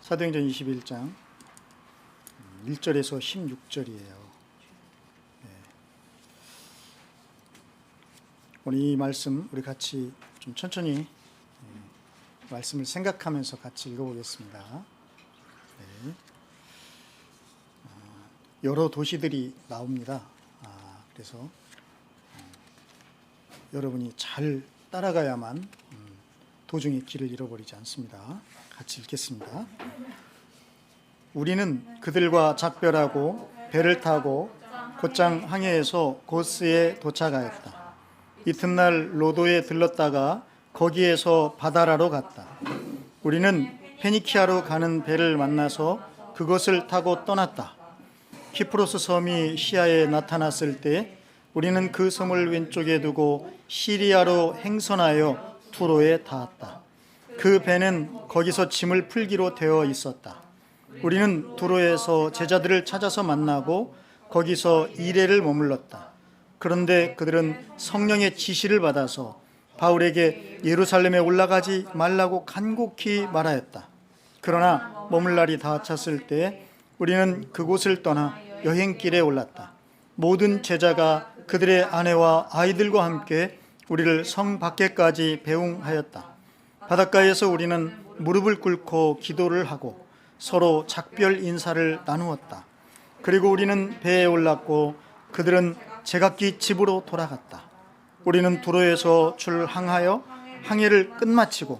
사도행전 21장 1절에서 16절이에요. 오늘 이 말씀 우리 같이 좀 천천히 말씀을 생각하면서 같이 읽어보겠습니다. 여러 도시들이 나옵니다. 그래서 여러분이 잘 따라가야만 도중에 길을 잃어버리지 않습니다. 같이 읽겠습니다. 우리는 그들과 작별하고 배를 타고 곧장 항해해서 고스에 도착하였다. 이튿날 로도에 들렀다가 거기에서 바다라로 갔다. 우리는 페니키아로 가는 배를 만나서 그것을 타고 떠났다. 키프로스 섬이 시야에 나타났을 때 우리는 그 섬을 왼쪽에 두고 시리아로 행선하여 투로에 닿았다. 그 배는 거기서 짐을 풀기로 되어 있었다. 우리는 투로에서 제자들을 찾아서 만나고 거기서 2일을 머물렀다. 그런데 그들은 성령의 지시를 받아서 바울에게 예루살렘에 올라가지 말라고 간곡히 말하였다. 그러나 머물 날이 다 찼을 때 우리는 그곳을 떠나 여행길에 올랐다. 모든 제자가 그들의 아내와 아이들과 함께 우리를 성 밖에까지 배웅하였다. 바닷가에서 우리는 무릎을 꿇고 기도를 하고 서로 작별 인사를 나누었다. 그리고 우리는 배에 올랐고 그들은 제각기 집으로 돌아갔다. 우리는 두로에서 출항하여 항해를 끝마치고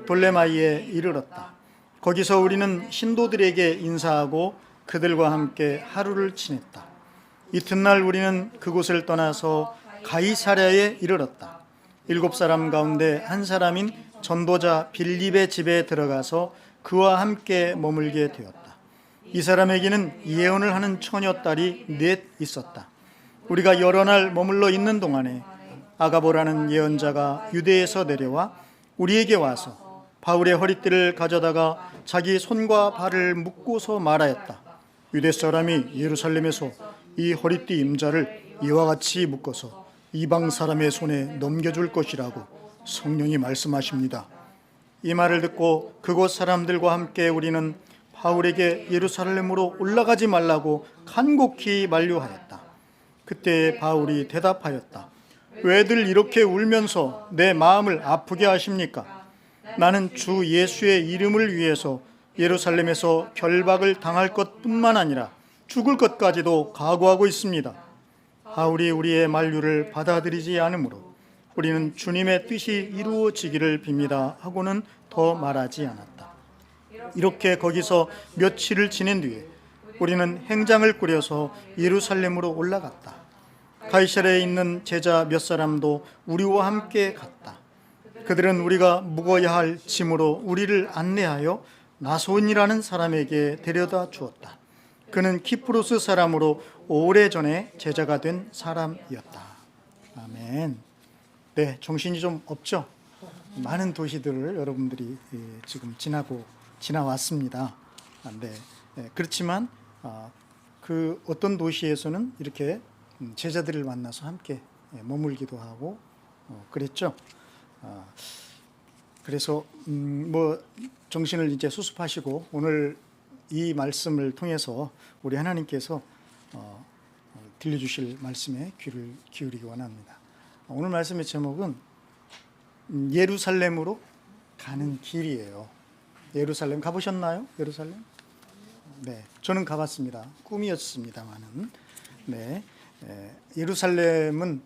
돌레마이에 이르렀다. 거기서 우리는 신도들에게 인사하고 그들과 함께 하루를 지냈다. 이튿날 우리는 그곳을 떠나서 가이사랴에 이르렀다. 7사람 가운데 한 사람인 전도자 빌립의 집에 들어가서 그와 함께 머물게 되었다. 이 사람에게는 예언을 하는 처녀딸이 넷 있었다. 우리가 여러 날 머물러 있는 동안에 아가보라는 예언자가 유대에서 내려와 우리에게 와서 바울의 허리띠를 가져다가 자기 손과 발을 묶고서 말하였다. 유대 사람이 예루살렘에서 이 허리띠 임자를 이와 같이 묶어서 이방 사람의 손에 넘겨줄 것이라고 성령이 말씀하십니다. 이 말을 듣고 그곳 사람들과 함께 우리는 바울에게 예루살렘으로 올라가지 말라고 간곡히 만류하였다. 그때 바울이 대답하였다. 왜들 이렇게 울면서 내 마음을 아프게 하십니까? 나는 주 예수의 이름을 위해서 예루살렘에서 결박을 당할 것뿐만 아니라 죽을 것까지도 각오하고 있습니다. 바울이 우리의 만류를 받아들이지 않으므로 우리는 주님의 뜻이 이루어지기를 빕니다 하고는 더 말하지 않았다. 이렇게 거기서 며칠을 지낸 뒤에 우리는 행장을 꾸려서 예루살렘으로 올라갔다. 가이사랴에 있는 제자 몇 사람도 우리와 함께 갔다. 그들은 우리가 묵어야 할 짐으로 우리를 안내하여 나손이라는 사람에게 데려다 주었다. 그는 키프로스 사람으로 오래전에 제자가 된 사람이었다. 아멘. 네, 정신이 좀 없죠? 많은 도시들을 여러분들이 지금 지나왔습니다. 네, 그렇지만 그 어떤 도시에서는 이렇게 제자들을 만나서 함께 머물기도 하고 그랬죠. 그래서 뭐 정신을 이제 수습하시고 오늘 이 말씀을 통해서 우리 하나님께서 들려주실 말씀에 귀를 기울이기 원합니다. 오늘 말씀의 제목은 예루살렘으로 가는 길이에요. 예루살렘 가보셨나요? 예루살렘? 네, 저는 가봤습니다. 꿈이었습니다만은. 네, 예루살렘은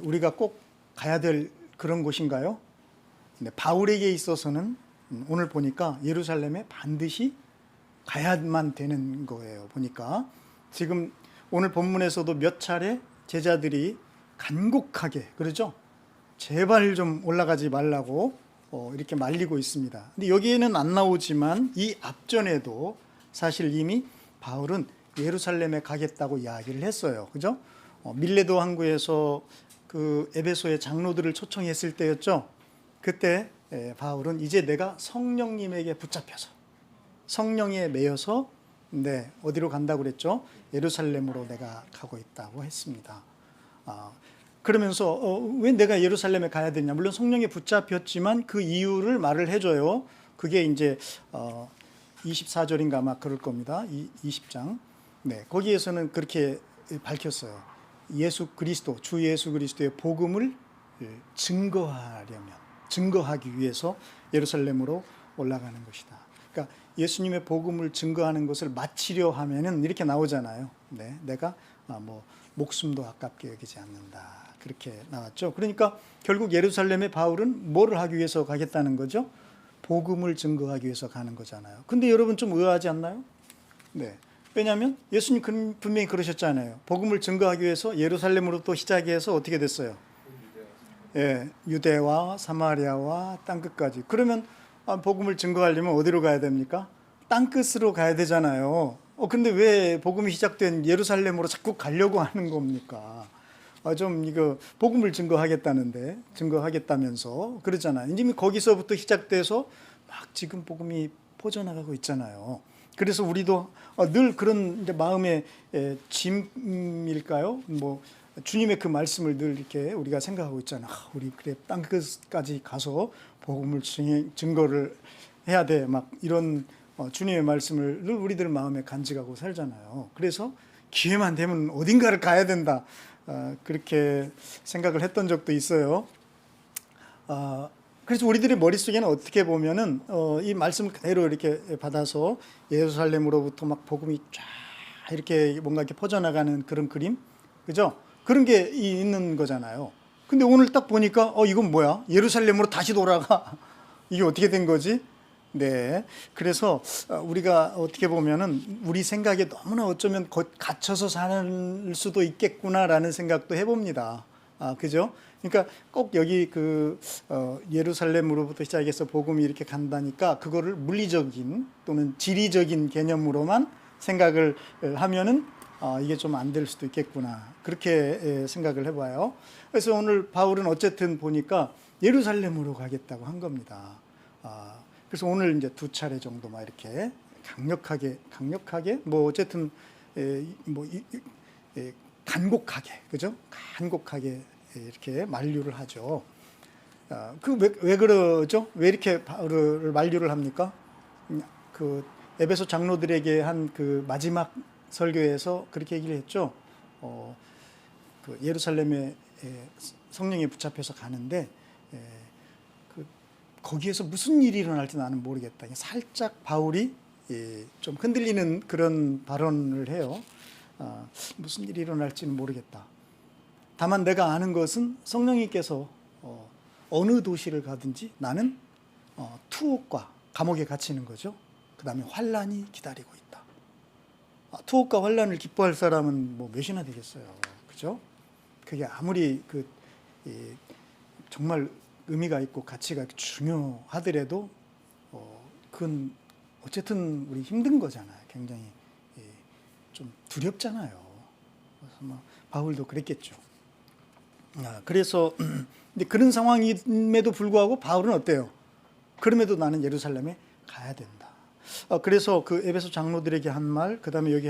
우리가 꼭 가야 될 그런 곳인가요? 네, 바울에게 있어서는 오늘 보니까 예루살렘에 반드시 가야만 되는 거예요. 보니까 지금 오늘 본문에서도 몇 차례 제자들이 간곡하게 그러죠? 제발 좀 올라가지 말라고 이렇게 말리고 있습니다. 근데 여기에는 안 나오지만 이 앞전에도 사실 이미 바울은 예루살렘에 가겠다고 이야기를 했어요. 그죠? 밀레도 항구에서 그 에베소의 장로들을 초청했을 때였죠. 그때 바울은 이제 내가 성령님에게 붙잡혀서 성령에 매여서 어디로 간다고 그랬죠? 예루살렘으로 내가 가고 있다고 했습니다. 그러면서 왜 내가 예루살렘에 가야 되냐? 물론 성령에 붙잡혔지만 그 이유를 말을 해줘요. 그게 이제 24절인가 아마 그럴 겁니다. 20장. 네, 거기에서는 그렇게 밝혔어요. 예수 그리스도, 주 예수 그리스도의 복음을 증거하기 위해서 예루살렘으로 올라가는 것이다. 그러니까 예수님의 복음을 증거하는 것을 마치려 하면은 이렇게 나오잖아요. 네, 내가 목숨도 아깝게 여기지 않는다. 그렇게 나왔죠. 그러니까 결국 예루살렘의 바울은 뭐를 하기 위해서 가겠다는 거죠? 복음을 증거하기 위해서 가는 거잖아요. 근데 여러분 좀 의아하지 않나요? 네. 왜냐하면 예수님 분명히 그러셨잖아요. 복음을 증거하기 위해서 예루살렘으로 또 시작해서 어떻게 됐어요? 예, 유대와 사마리아와 땅끝까지. 그러면 복음을 증거하려면 어디로 가야 됩니까? 땅끝으로 가야 되잖아요. 근데 왜 복음이 시작된 예루살렘으로 자꾸 가려고 하는 겁니까? 좀 이거 복음을 증거하겠다면서 그러잖아요. 이미 거기서부터 시작돼서 막 지금 복음이 퍼져나가고 있잖아요. 그래서 우리도 늘 그런 이제 마음의 짐일까요? 주님의 그 말씀을 늘 이렇게 우리가 생각하고 있잖아요. 우리 그래 땅끝까지 가서 복음을 증거를 해야 돼. 막 이런 주님의 말씀을 늘 우리들 마음에 간직하고 살잖아요. 그래서 기회만 되면 어딘가를 가야 된다. 그렇게 생각을 했던 적도 있어요. 그래서 우리들의 머릿속에는 어떻게 보면은 이 말씀을 그대로 이렇게 받아서 예루살렘으로부터 막 복음이 쫙 이렇게 뭔가 이렇게 퍼져나가는 그런 그림, 그죠? 그런 게 있는 거잖아요. 근데 오늘 딱 보니까 이건 뭐야? 예루살렘으로 다시 돌아가. 이게 어떻게 된 거지? 네. 그래서 우리가 어떻게 보면은 우리 생각에 너무나 어쩌면 갇혀서 살 수도 있겠구나라는 생각도 해봅니다. 그죠? 그러니까 꼭 여기 예루살렘으로부터 시작해서 복음이 이렇게 간다니까 그거를 물리적인 또는 지리적인 개념으로만 생각을 하면은 이게 좀 안 될 수도 있겠구나. 그렇게 생각을 해봐요. 그래서 오늘 바울은 어쨌든 보니까 예루살렘으로 가겠다고 한 겁니다. 그래서 오늘 이제 2차례 정도 막 이렇게 강력하게 어쨌든 간곡하게, 그죠? 간곡하게 이렇게 만류를 하죠. 왜 그러죠? 왜 이렇게 바울을 만류를 합니까? 그 에베소 장로들에게 한 그 마지막 설교에서 그렇게 얘기를 했죠. 그 예루살렘에 성령에 붙잡혀서 가는데 거기에서 무슨 일이 일어날지 나는 모르겠다. 살짝 바울이 좀 흔들리는 그런 발언을 해요. 무슨 일이 일어날지는 모르겠다. 다만 내가 아는 것은 성령님께서 어느 도시를 가든지 나는 투옥과 감옥에 갇히는 거죠. 그 다음에 환란이 기다리고 있다. 투옥과 환란을 기뻐할 사람은 몇이나 되겠어요. 그죠? 그게 아무리 정말 의미가 있고 가치가 중요하더라도 그건 어쨌든 우리 힘든 거잖아요. 굉장히 좀 두렵잖아요. 그래서 바울도 그랬겠죠. 그래서 근데 그런 상황임에도 불구하고 바울은 어때요? 그럼에도 나는 예루살렘에 가야 된다. 그래서 그 에베소 장로들에게 한 말, 그 다음에 여기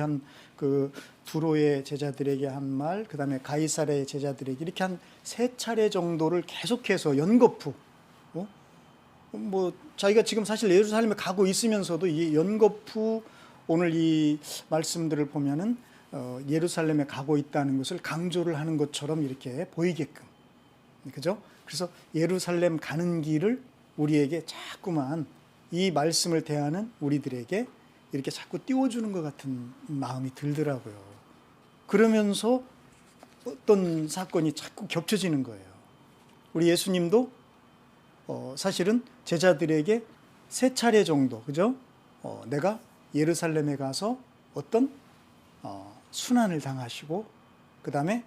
그 두로의 제자들에게 한 말, 그 다음에 가이사랴의 제자들에게 이렇게 한 3차례 정도를 계속해서 연거푸, 자기가 지금 사실 예루살렘에 가고 있으면서도 이 연거푸 오늘 이 말씀들을 보면은 예루살렘에 가고 있다는 것을 강조를 하는 것처럼 이렇게 보이게끔, 그죠? 그래서 예루살렘 가는 길을 우리에게 자꾸만 이 말씀을 대하는 우리들에게 이렇게 자꾸 띄워주는 것 같은 마음이 들더라고요. 그러면서 어떤 사건이 자꾸 겹쳐지는 거예요. 우리 예수님도 사실은 제자들에게 3차례 정도, 그죠? 내가 예루살렘에 가서 어떤 순환을 당하시고 그 다음에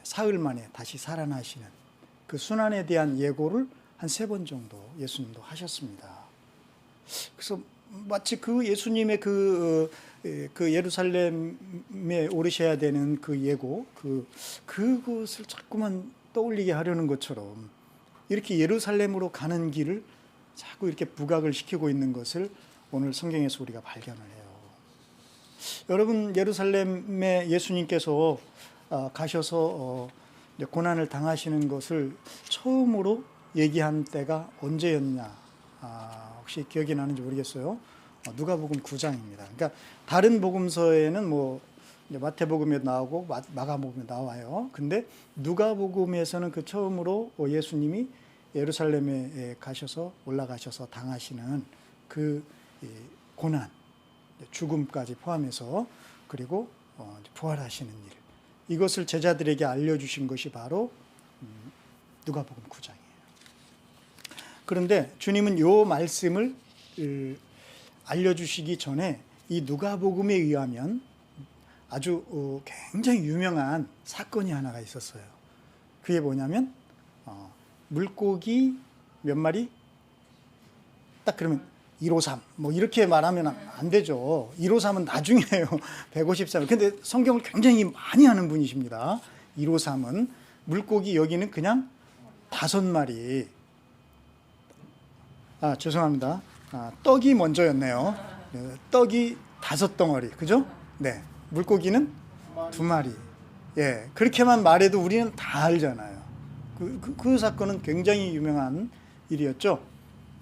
사흘 만에 다시 살아나시는 그 순환에 대한 예고를 한 3번 정도 예수님도 하셨습니다. 그래서 마치 그 예수님의 그 예루살렘에 오르셔야 되는 그 예고, 그것을 자꾸만 떠올리게 하려는 것처럼 이렇게 예루살렘으로 가는 길을 자꾸 이렇게 부각을 시키고 있는 것을 오늘 성경에서 우리가 발견을 해요. 여러분, 예루살렘에 예수님께서 가셔서 고난을 당하시는 것을 처음으로 얘기한 때가 언제였냐? 혹시 기억이 나는지 모르겠어요. 누가복음 9장입니다. 그러니까 다른 복음서에는 뭐 마태복음에 나오고 마가복음에 나와요. 근데 누가복음에서는 그 처음으로 예수님이 예루살렘에 가셔서 올라가셔서 당하시는 그 고난, 죽음까지 포함해서 그리고 부활하시는 일, 이것을 제자들에게 알려주신 것이 바로 누가복음 9장이에요. 그런데 주님은 이 말씀을 알려주시기 전에 이 누가복음에 의하면 아주 굉장히 유명한 사건이 하나가 있었어요. 그게 뭐냐면 물고기 몇 마리? 딱 그러면 153 뭐 이렇게 말하면 안 되죠. 153은 나중이에요. 153. 근데 성경을 굉장히 많이 하는 분이십니다. 153은 물고기 여기는 그냥 5마리. 죄송합니다. 떡이 먼저였네요. 떡이 5덩어리. 그죠? 네. 물고기는 2마리. 예. 그렇게만 말해도 우리는 다 알잖아요. 그 사건은 굉장히 유명한 일이었죠.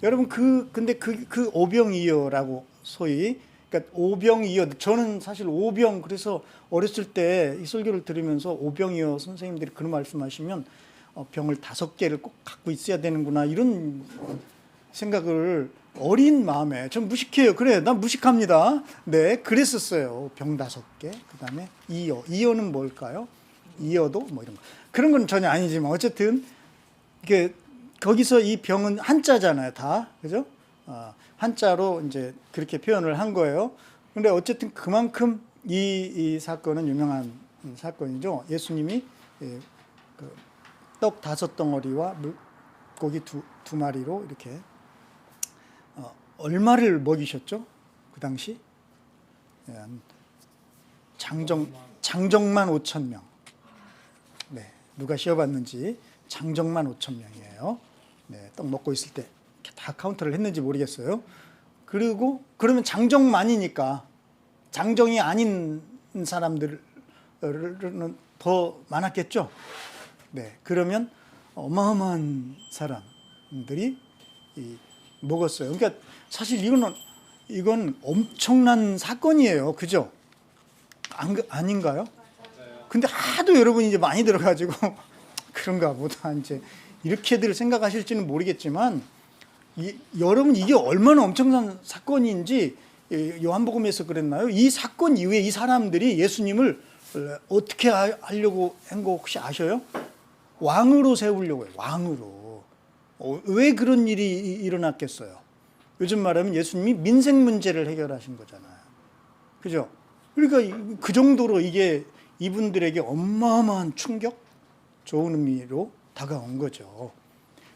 여러분, 근데 그 오병이어라고 소위, 그러니까 오병이어, 저는 사실 오병, 그래서 어렸을 때 이 설교를 들으면서 오병이어 선생님들이 그런 말씀하시면 병을 5개를 꼭 갖고 있어야 되는구나, 이런 생각을 어린 마음에, 전 무식해요. 그래, 난 무식합니다. 네, 그랬었어요. 병 5개. 그 다음에 이어는 뭘까요? 이어도 뭐 이런 거. 그런 건 전혀 아니지만 어쨌든 이게 거기서 이 병은 한자잖아요, 다. 그죠? 한자로 이제 그렇게 표현을 한 거예요. 근데 어쨌든 그만큼 이 사건은 유명한 사건이죠. 예수님이 떡 5덩어리와 물고기 2마리로 이렇게 얼마를 먹이셨죠? 그 당시? 장정만 5,000명. 네, 누가 시어봤는지 장정만 5,000명이에요. 네, 떡 먹고 있을 때 다 카운터를 했는지 모르겠어요. 그리고 그러면 장정만이니까 장정이 아닌 사람들은 더 많았겠죠. 네, 그러면 어마어마한 사람들이 먹었어요. 그러니까 사실 이건 엄청난 사건이에요. 그죠? 아닌가요? 근데 하도 여러분이 이제 많이 들어가지고 그런가 보다 이제 이렇게들 생각하실지는 모르겠지만 여러분, 이게 얼마나 엄청난 사건인지 요한복음에서 그랬나요? 이 사건 이후에 이 사람들이 예수님을 어떻게 하려고 한 거 혹시 아셔요? 왕으로 세우려고 해요. 왕으로. 왜 그런 일이 일어났겠어요? 요즘 말하면 예수님이 민생 문제를 해결하신 거잖아요. 그죠? 그러니까 그 정도로 이게 이분들에게 어마어마한 충격, 좋은 의미로 다가온 거죠.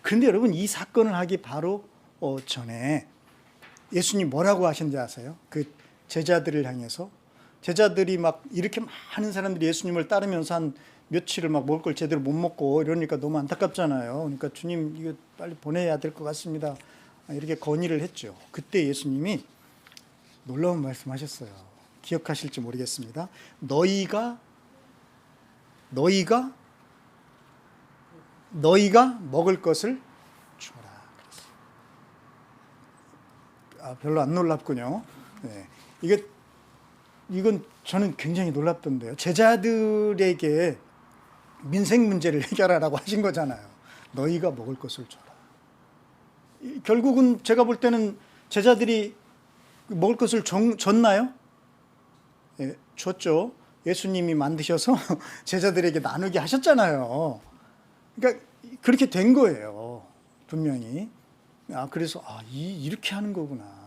그런데 여러분, 이 사건을 하기 바로 전에 예수님 뭐라고 하셨는지 아세요? 그 제자들을 향해서, 제자들이 막 이렇게 많은 사람들이 예수님을 따르면서 한 며칠을 막 먹을 걸 제대로 못 먹고 이러니까 너무 안타깝잖아요. 그러니까 주님, 이거 빨리 보내야 될 것 같습니다, 이렇게 건의를 했죠. 그때 예수님이 놀라운 말씀하셨어요. 기억하실지 모르겠습니다. 너희가 먹을 것을 주라. 별로 안 놀랍군요. 네. 이건 저는 굉장히 놀랍던데요. 제자들에게 민생 문제를 해결하라고 하신 거잖아요. 너희가 먹을 것을 줘라. 결국은 제가 볼 때는 제자들이 먹을 것을 줬나요? 예, 줬죠. 예수님이 만드셔서 제자들에게 나누게 하셨잖아요. 그러니까 그렇게 된 거예요, 분명히. 그래서 이렇게 하는 거구나.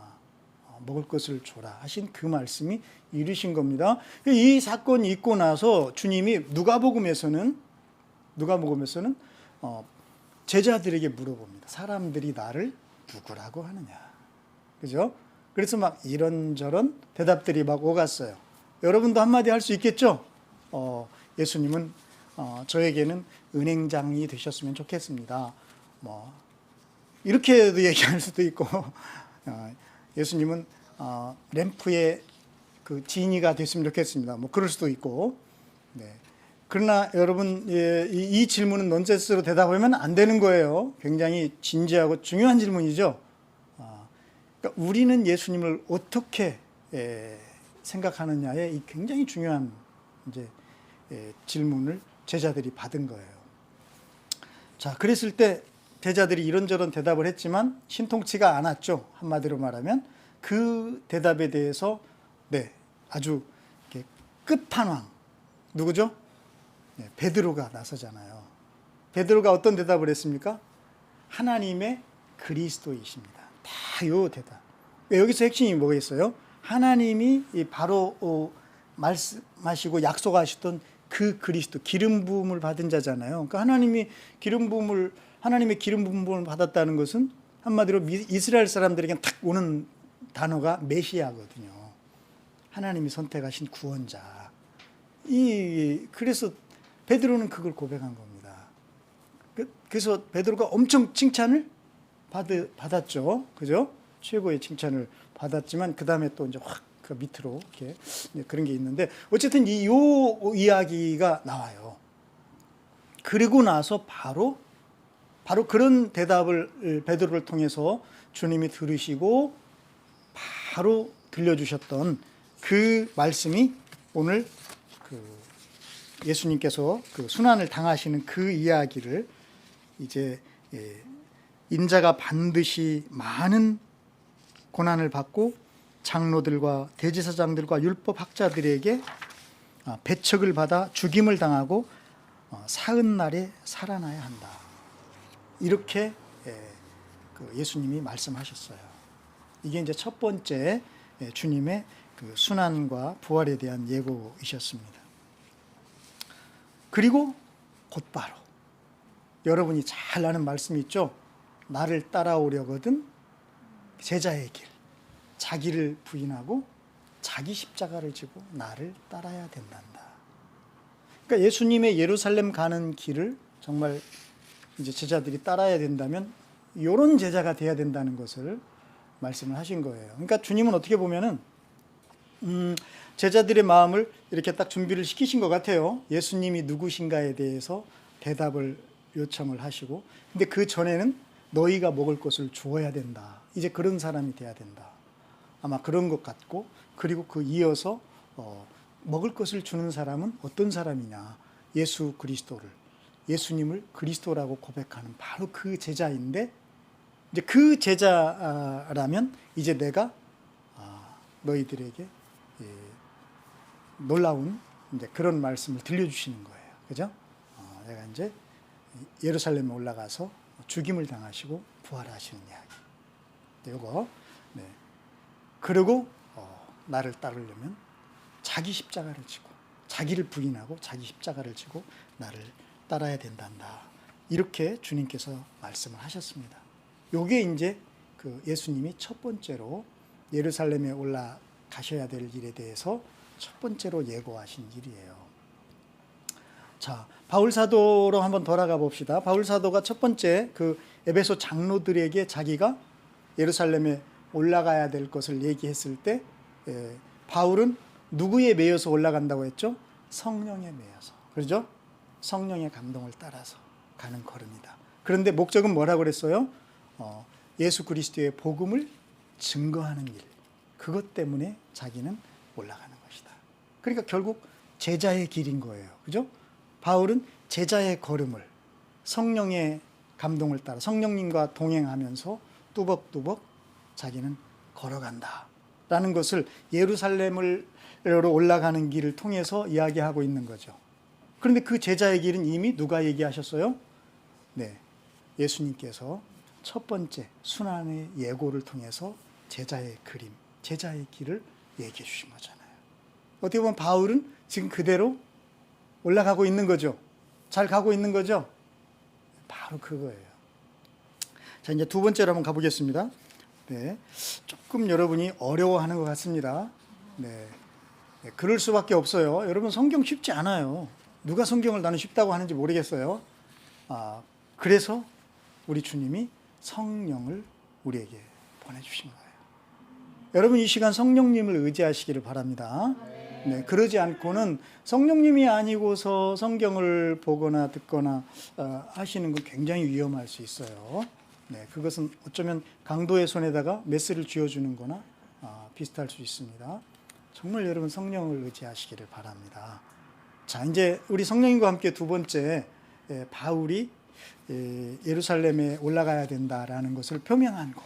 먹을 것을 줘라 하신 그 말씀이 이루신 겁니다. 이 사건이 있고 나서 주님이 누가복음에서는 제자들에게 물어봅니다. 사람들이 나를 누구라고 하느냐. 그죠? 그래서 막 이런저런 대답들이 막 오갔어요. 여러분도 한마디 할 수 있겠죠? 예수님은 저에게는 은행장이 되셨으면 좋겠습니다. 뭐 이렇게도 얘기할 수도 있고, 예수님은 램프의 그 지니가 됐으면 좋겠습니다. 뭐 그럴 수도 있고. 네. 그러나 여러분, 이 질문은 넌센스로 대답하면 안 되는 거예요. 굉장히 진지하고 중요한 질문이죠. 그러니까 우리는 예수님을 어떻게 생각하느냐에 이 굉장히 중요한 이제 질문을 제자들이 받은 거예요. 자, 그랬을 때 제자들이 이런저런 대답을 했지만 신통치가 않았죠. 한마디로 말하면 그 대답에 대해서 아주 끝판왕 누구죠? 베드로가 나서잖아요. 베드로가 어떤 대답을 했습니까? 하나님의 그리스도이십니다. 다 요 대답. 여기서 핵심이 뭐가 있어요? 하나님이 바로 말씀하시고 약속하셨던 그 그리스도, 기름 부음을 받은 자잖아요. 그러니까 하나님의 기름 부음을 받았다는 것은 한마디로 이스라엘 사람들에게 탁 오는 단어가 메시아거든요. 하나님이 선택하신 구원자. 그래서 베드로는 그걸 고백한 겁니다. 그래서 베드로가 엄청 칭찬을 받았죠. 그죠? 최고의 칭찬을 받았지만 그 다음에 또 이제 확 그 밑으로 이렇게 그런 게 있는데 어쨌든 요 이야기가 나와요. 그리고 나서 바로 그런 대답을 베드로를 통해서 주님이 들으시고 바로 들려주셨던 그 말씀이 오늘 예수님께서 그 순환을 당하시는 그 이야기를 이제 인자가 반드시 많은 고난을 받고 장로들과 대제사장들과 율법학자들에게 배척을 받아 죽임을 당하고 사흘날에 살아나야 한다. 이렇게 예수님이 말씀하셨어요. 이게 이제 첫 번째 주님의 그 순환과 부활에 대한 예고이셨습니다. 그리고 곧바로 여러분이 잘 아는 말씀이 있죠. 나를 따라오려거든 제자의 길, 자기를 부인하고 자기 십자가를 지고 나를 따라야 된단다. 그러니까 예수님의 예루살렘 가는 길을 정말 이제 제자들이 따라야 된다면 이런 제자가 돼야 된다는 것을 말씀을 하신 거예요. 그러니까 주님은 어떻게 보면은 제자들의 마음을 이렇게 딱 준비를 시키신 것 같아요. 예수님이 누구신가에 대해서 대답을 요청을 하시고, 근데 그 전에는 너희가 먹을 것을 주어야 된다. 이제 그런 사람이 돼야 된다. 아마 그런 것 같고, 그리고 그 이어서 먹을 것을 주는 사람은 어떤 사람이냐? 예수 그리스도를, 예수님을 그리스도라고 고백하는 바로 그 제자인데, 이제 그 제자라면 이제 내가 너희들에게 놀라운 이제 그런 말씀을 들려주시는 거예요. 그죠? 내가 이제 예루살렘에 올라가서 죽임을 당하시고 부활하시는 이야기. 이거. 그리고 나를 따르려면 자기 십자가를 지고 자기를 부인하고 자기 십자가를 지고 나를 따라야 된단다. 이렇게 주님께서 말씀을 하셨습니다. 요게 이제 그 예수님이 첫 번째로 예루살렘에 올라가셔야 될 일에 대해서 첫 번째로 예고하신 일이에요. 자, 바울 사도로 한번 돌아가 봅시다. 바울 사도가 첫 번째 그 에베소 장로들에게 자기가 예루살렘에 올라가야 될 것을 얘기했을 때 바울은 누구에 매여서 올라간다고 했죠? 성령에 매여서. 그렇죠? 성령의 감동을 따라서 가는 걸음이다. 그런데 목적은 뭐라고 그랬어요? 예수 그리스도의 복음을 증거하는 일. 그것 때문에 자기는 올라가는 것이다. 그러니까 결국 제자의 길인 거예요. 그죠? 바울은 제자의 걸음을 성령의 감동을 따라 성령님과 동행하면서 뚜벅뚜벅 자기는 걸어간다 라는 것을 예루살렘으로 올라가는 길을 통해서 이야기하고 있는 거죠. 그런데 그 제자의 길은 이미 누가 얘기하셨어요? 예수님께서 첫 번째 순환의 예고를 통해서 제자의 그림, 제자의 길을 얘기해 주신 거잖아요. 어떻게 보면 바울은 지금 그대로 올라가고 있는 거죠. 잘 가고 있는 거죠. 바로 그거예요. 자, 이제 두 번째로 한번 가보겠습니다. 조금 여러분이 어려워하는 것 같습니다. 그럴 수밖에 없어요. 여러분 성경 쉽지 않아요. 누가 성경을 나는 쉽다고 하는지 모르겠어요. 그래서 우리 주님이 성령을 우리에게 보내주신 거예요. 여러분 이 시간 성령님을 의지하시기를 바랍니다. 그러지 않고는 성령님이 아니고서 성경을 보거나 듣거나 하시는 건 굉장히 위험할 수 있어요. 네, 그것은 어쩌면 강도의 손에다가 메스를 쥐어주는 거나 비슷할 수 있습니다. 정말 여러분 성령을 의지하시기를 바랍니다. 자, 이제 우리 성령님과 함께 두 번째, 바울이 예루살렘에 올라가야 된다라는 것을 표명한 곳,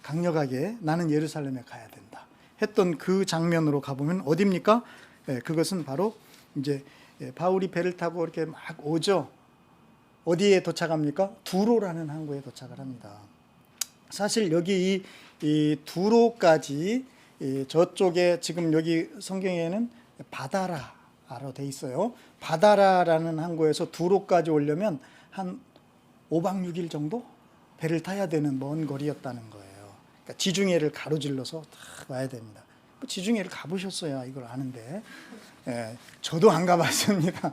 강력하게 나는 예루살렘에 가야 된다 했던 그 장면으로 가보면 어디입니까? 그것은 바로 이제 바울이 배를 타고 이렇게 막 오죠. 어디에 도착합니까? 두로라는 항구에 도착을 합니다. 사실 여기 이 두로까지 저쪽에 지금 여기 성경에는 바다라로 돼 있어요. 바다라라는 항구에서 두로까지 오려면 한 5박 6일 정도 배를 타야 되는 먼 거리였다는 거예요. 그러니까 지중해를 가로질러서 딱 와야 됩니다. 지중해를 가보셨어야 이걸 아는데, 저도 안 가봤습니다.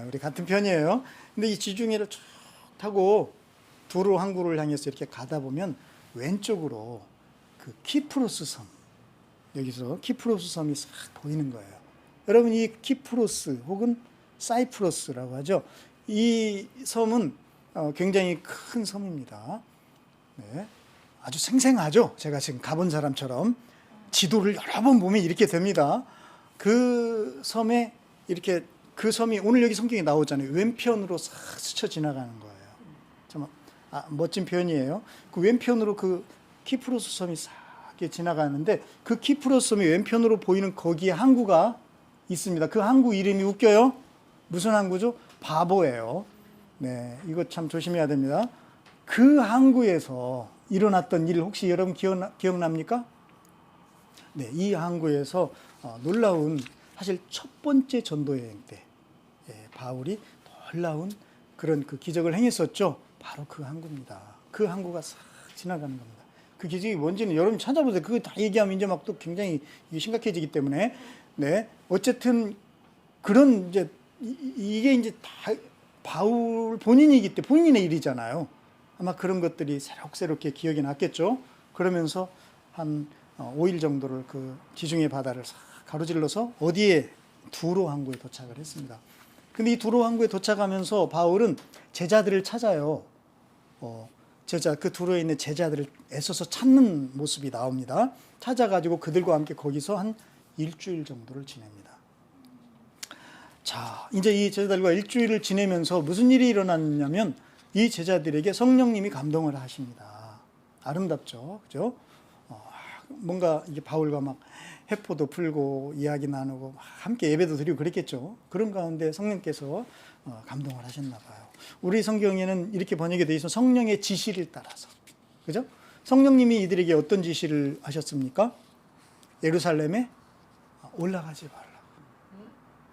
우리 같은 편이에요. 근데 이 지중해를 쭉 타고 두로 항구를 향해서 이렇게 가다 보면 왼쪽으로 그 키프로스 섬, 여기서 키프로스 섬이 싹 보이는 거예요. 여러분, 이 키프로스 혹은 사이프러스라고 하죠. 이 섬은 굉장히 큰 섬입니다. 네, 아주 생생하죠. 제가 지금 가본 사람처럼 지도를 여러 번 보면 이렇게 됩니다. 그 섬에 이렇게, 그 섬이 오늘 여기 성경에 나오잖아요. 왼편으로 싹 스쳐 지나가는 거예요. 참 멋진 표현이에요. 그 왼편으로 그 키프로스 섬이 싹 이렇게 지나가는데, 그 키프로스 섬이 왼편으로 보이는 거기에 항구가 있습니다. 그 항구 이름이 웃겨요. 무슨 항구죠? 바보예요. 네, 이거 참 조심해야 됩니다. 그 항구에서 일어났던 일 혹시 여러분 기억납니까? 네, 이 항구에서 놀라운, 사실 첫 번째 전도여행 때 바울이 놀라운 그런 그 기적을 행했었죠. 바로 그 항구입니다. 그 항구가 싹 지나가는 겁니다. 그 기적이 뭔지는 여러분 찾아보세요. 그거 다 얘기하면 이제 막 또 굉장히 심각해지기 때문에. 네, 어쨌든 그런 이제 이게 이제 다 바울 본인이기 때문에 본인의 일이잖아요. 아마 그런 것들이 새록새롭게 기억이 났겠죠. 그러면서 한 5일 정도를 그 지중해 바다를 싹 가로질러서 어디에? 두로 항구에 도착을 했습니다. 근데 이 두로 항구에 도착하면서 바울은 제자들을 찾아요. 그 두로에 있는 제자들을 애써서 찾는 모습이 나옵니다. 찾아가지고 그들과 함께 거기서 한 일주일 정도를 지냅니다. 자, 이제 이 제자들과 일주일을 지내면서 무슨 일이 일어났냐면, 이 제자들에게 성령님이 감동을 하십니다. 아름답죠, 그죠? 뭔가 이게 바울과 막 회포도 풀고 이야기 나누고 함께 예배도 드리고 그랬겠죠. 그런 가운데 성령께서 감동을 하셨나 봐요. 우리 성경에는 이렇게 번역이 되어 있어, 성령의 지시를 따라서, 그죠? 성령님이 이들에게 어떤 지시를 하셨습니까? 예루살렘에 올라가지 말라.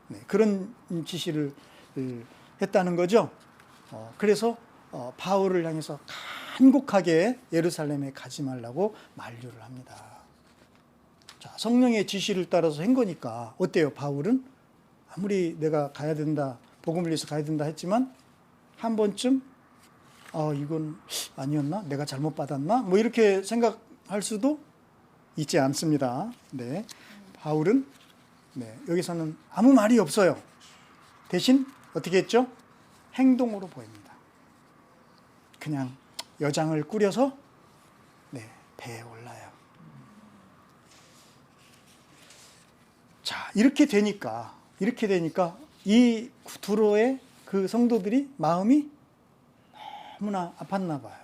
네, 그런 지시를 했다는 거죠. 그래서 바울을 향해서 간곡하게 예루살렘에 가지 말라고 만류를 합니다. 자, 성령의 지시를 따라서 한 거니까 어때요? 바울은 아무리 내가 가야 된다, 복음을 위해서 가야 된다 했지만 한 번쯤 이건 아니었나? 내가 잘못 받았나? 뭐 이렇게 생각할 수도 있지 않습니다. 네, 바울은 여기서는 아무 말이 없어요. 대신 어떻게 했죠? 행동으로 보입니다. 그냥 여장을 꾸려서 배에 올라요. 자, 이렇게 되니까 이 두로의 그 성도들이 마음이 너무나 아팠나 봐요.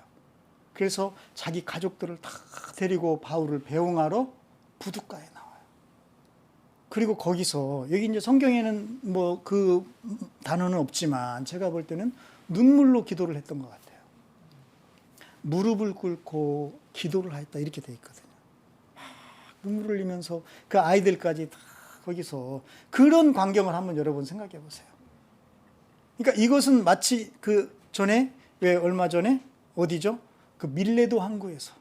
그래서 자기 가족들을 다 데리고 바울을 배웅하러 부둣가에 나와요. 그리고 거기서, 여기 이제 성경에는 뭐 그 단어는 없지만 제가 볼 때는 눈물로 기도를 했던 것 같아요. 무릎을 꿇고 기도를 하였다 이렇게 돼 있거든요. 눈물을 흘리면서 그 아이들까지 다 거기서 그런 광경을 한번 여러분 생각해 보세요. 그러니까 이것은 마치 그 전에, 왜 얼마 전에 어디죠? 그 밀레도 항구에서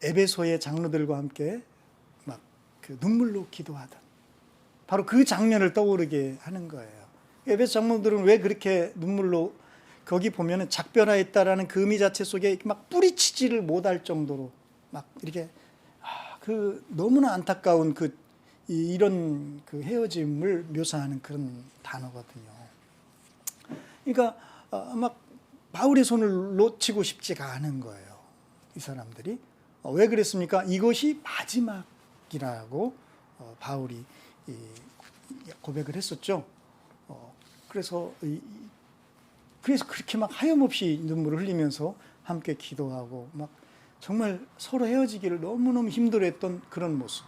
에베소의 장로들과 함께 막 그 눈물로 기도하던 바로 그 장면을 떠오르게 하는 거예요. 에베소 장로들은 왜 그렇게 눈물로, 거기 보면은 작별하였다라는 그 의미 자체 속에 막 뿌리치지를 못할 정도로 막 이렇게 그 너무나 안타까운 이런 그 헤어짐을 묘사하는 그런 단어거든요. 그러니까 막 바울의 손을 놓치고 싶지가 않은 거예요. 이 사람들이. 왜 그랬습니까? 이것이 마지막이라고 바울이 고백을 했었죠. 그래서 그렇게 막 하염없이 눈물을 흘리면서 함께 기도하고 막 정말 서로 헤어지기를 너무너무 힘들어했던 그런 모습.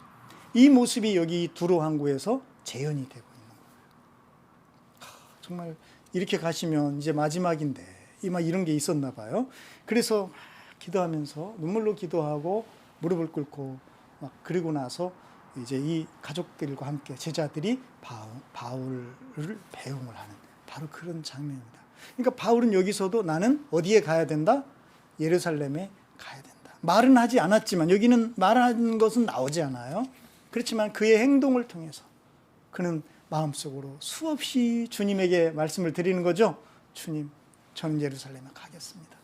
이 모습이 여기 두로 항구에서 재현이 되고 있는 거예요. 정말 이렇게 가시면 이제 마지막인데 막 이런 게 있었나 봐요. 그래서 기도하면서 눈물로 기도하고 무릎을 꿇고 막 그리고 나서 이제 이 가족들과 함께 제자들이 바울을 배웅을 하는 바로 그런 장면입니다. 그러니까 바울은 여기서도 나는 어디에 가야 된다? 예루살렘에 가야 된다. 말은 하지 않았지만 여기는 말하는 것은 나오지 않아요. 그렇지만 그의 행동을 통해서 그는 마음속으로 수없이 주님에게 말씀을 드리는 거죠. 주님, 저는 예루살렘에 가겠습니다.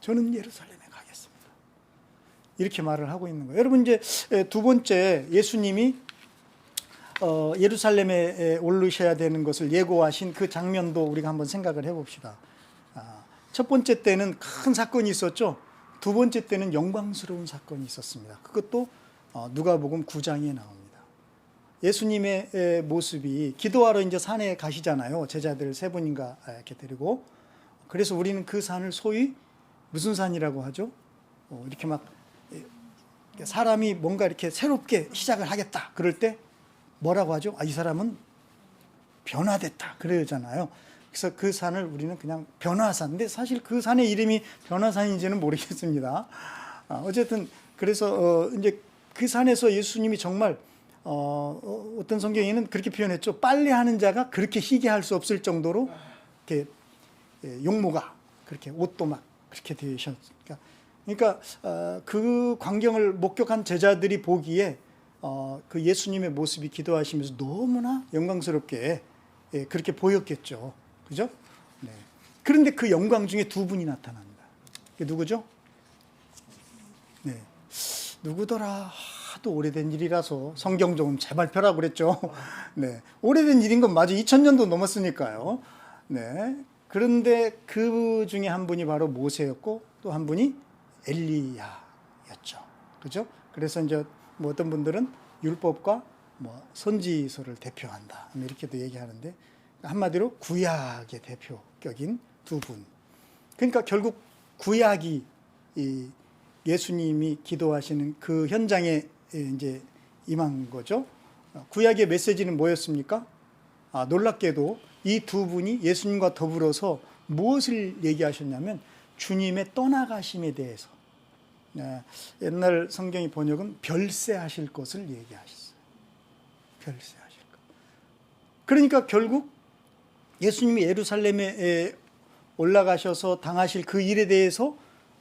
저는 예루살렘에 가겠습니다. 이렇게 말을 하고 있는 거예요. 여러분 이제 두 번째 예수님이 예루살렘에 오르셔야 되는 것을 예고하신 그 장면도 우리가 한번 생각을 해봅시다. 첫 번째 때는 큰 사건이 있었죠. 두 번째 때는 영광스러운 사건이 있었습니다. 그것도 누가복음 9장에 나옵니다. 예수님의 모습이 기도하러 이제 산에 가시잖아요. 제자들 세 분인가 이렇게 데리고. 그래서 우리는 그 산을 소위 무슨 산이라고 하죠? 이렇게 막 사람이 뭔가 이렇게 새롭게 시작을 하겠다. 그럴 때 뭐라고 하죠? 이 사람은 변화됐다. 그러잖아요. 그래서 그 산을 우리는 그냥 변화산. 근데 사실 그 산의 이름이 변화산인지는 모르겠습니다. 어쨌든 그래서 이제 그 산에서 예수님이 정말 어떤 성경에는 그렇게 표현했죠. 빨래하는 자가 그렇게 희귀할 수 없을 정도로 이렇게 용모가 그렇게 옷도 막 그렇게 되셨으니까. 그러니까 그 광경을 목격한 제자들이 보기에 그 예수님의 모습이 기도하시면서 너무나 영광스럽게 그렇게 보였겠죠. 그죠? 네. 그런데 그 영광 중에 두 분이 나타납니다. 그게 누구죠? 네. 누구더라? 하도 오래된 일이라서 성경 좀 재발표라고 그랬죠. 네. 오래된 일인 건 맞아. 2000년도 넘었으니까요. 네. 그런데 그 중에 한 분이 바로 모세였고 또 한 분이 엘리야였죠. 그죠? 그래서 이제 뭐 어떤 분들은 율법과 뭐 선지서를 대표한다. 이렇게도 얘기하는데 한마디로 구약의 대표격인 두 분. 그러니까 결국 구약이 예수님이 기도하시는 그 현장에 이제 임한 거죠. 구약의 메시지는 뭐였습니까? 놀랍게도 이 두 분이 예수님과 더불어서 무엇을 얘기하셨냐면 주님의 떠나가심에 대해서. 옛날 성경의 번역은 별세하실 것을 얘기하셨어요. 별세하실 것. 그러니까 결국 예수님이 예루살렘에 올라가셔서 당하실 그 일에 대해서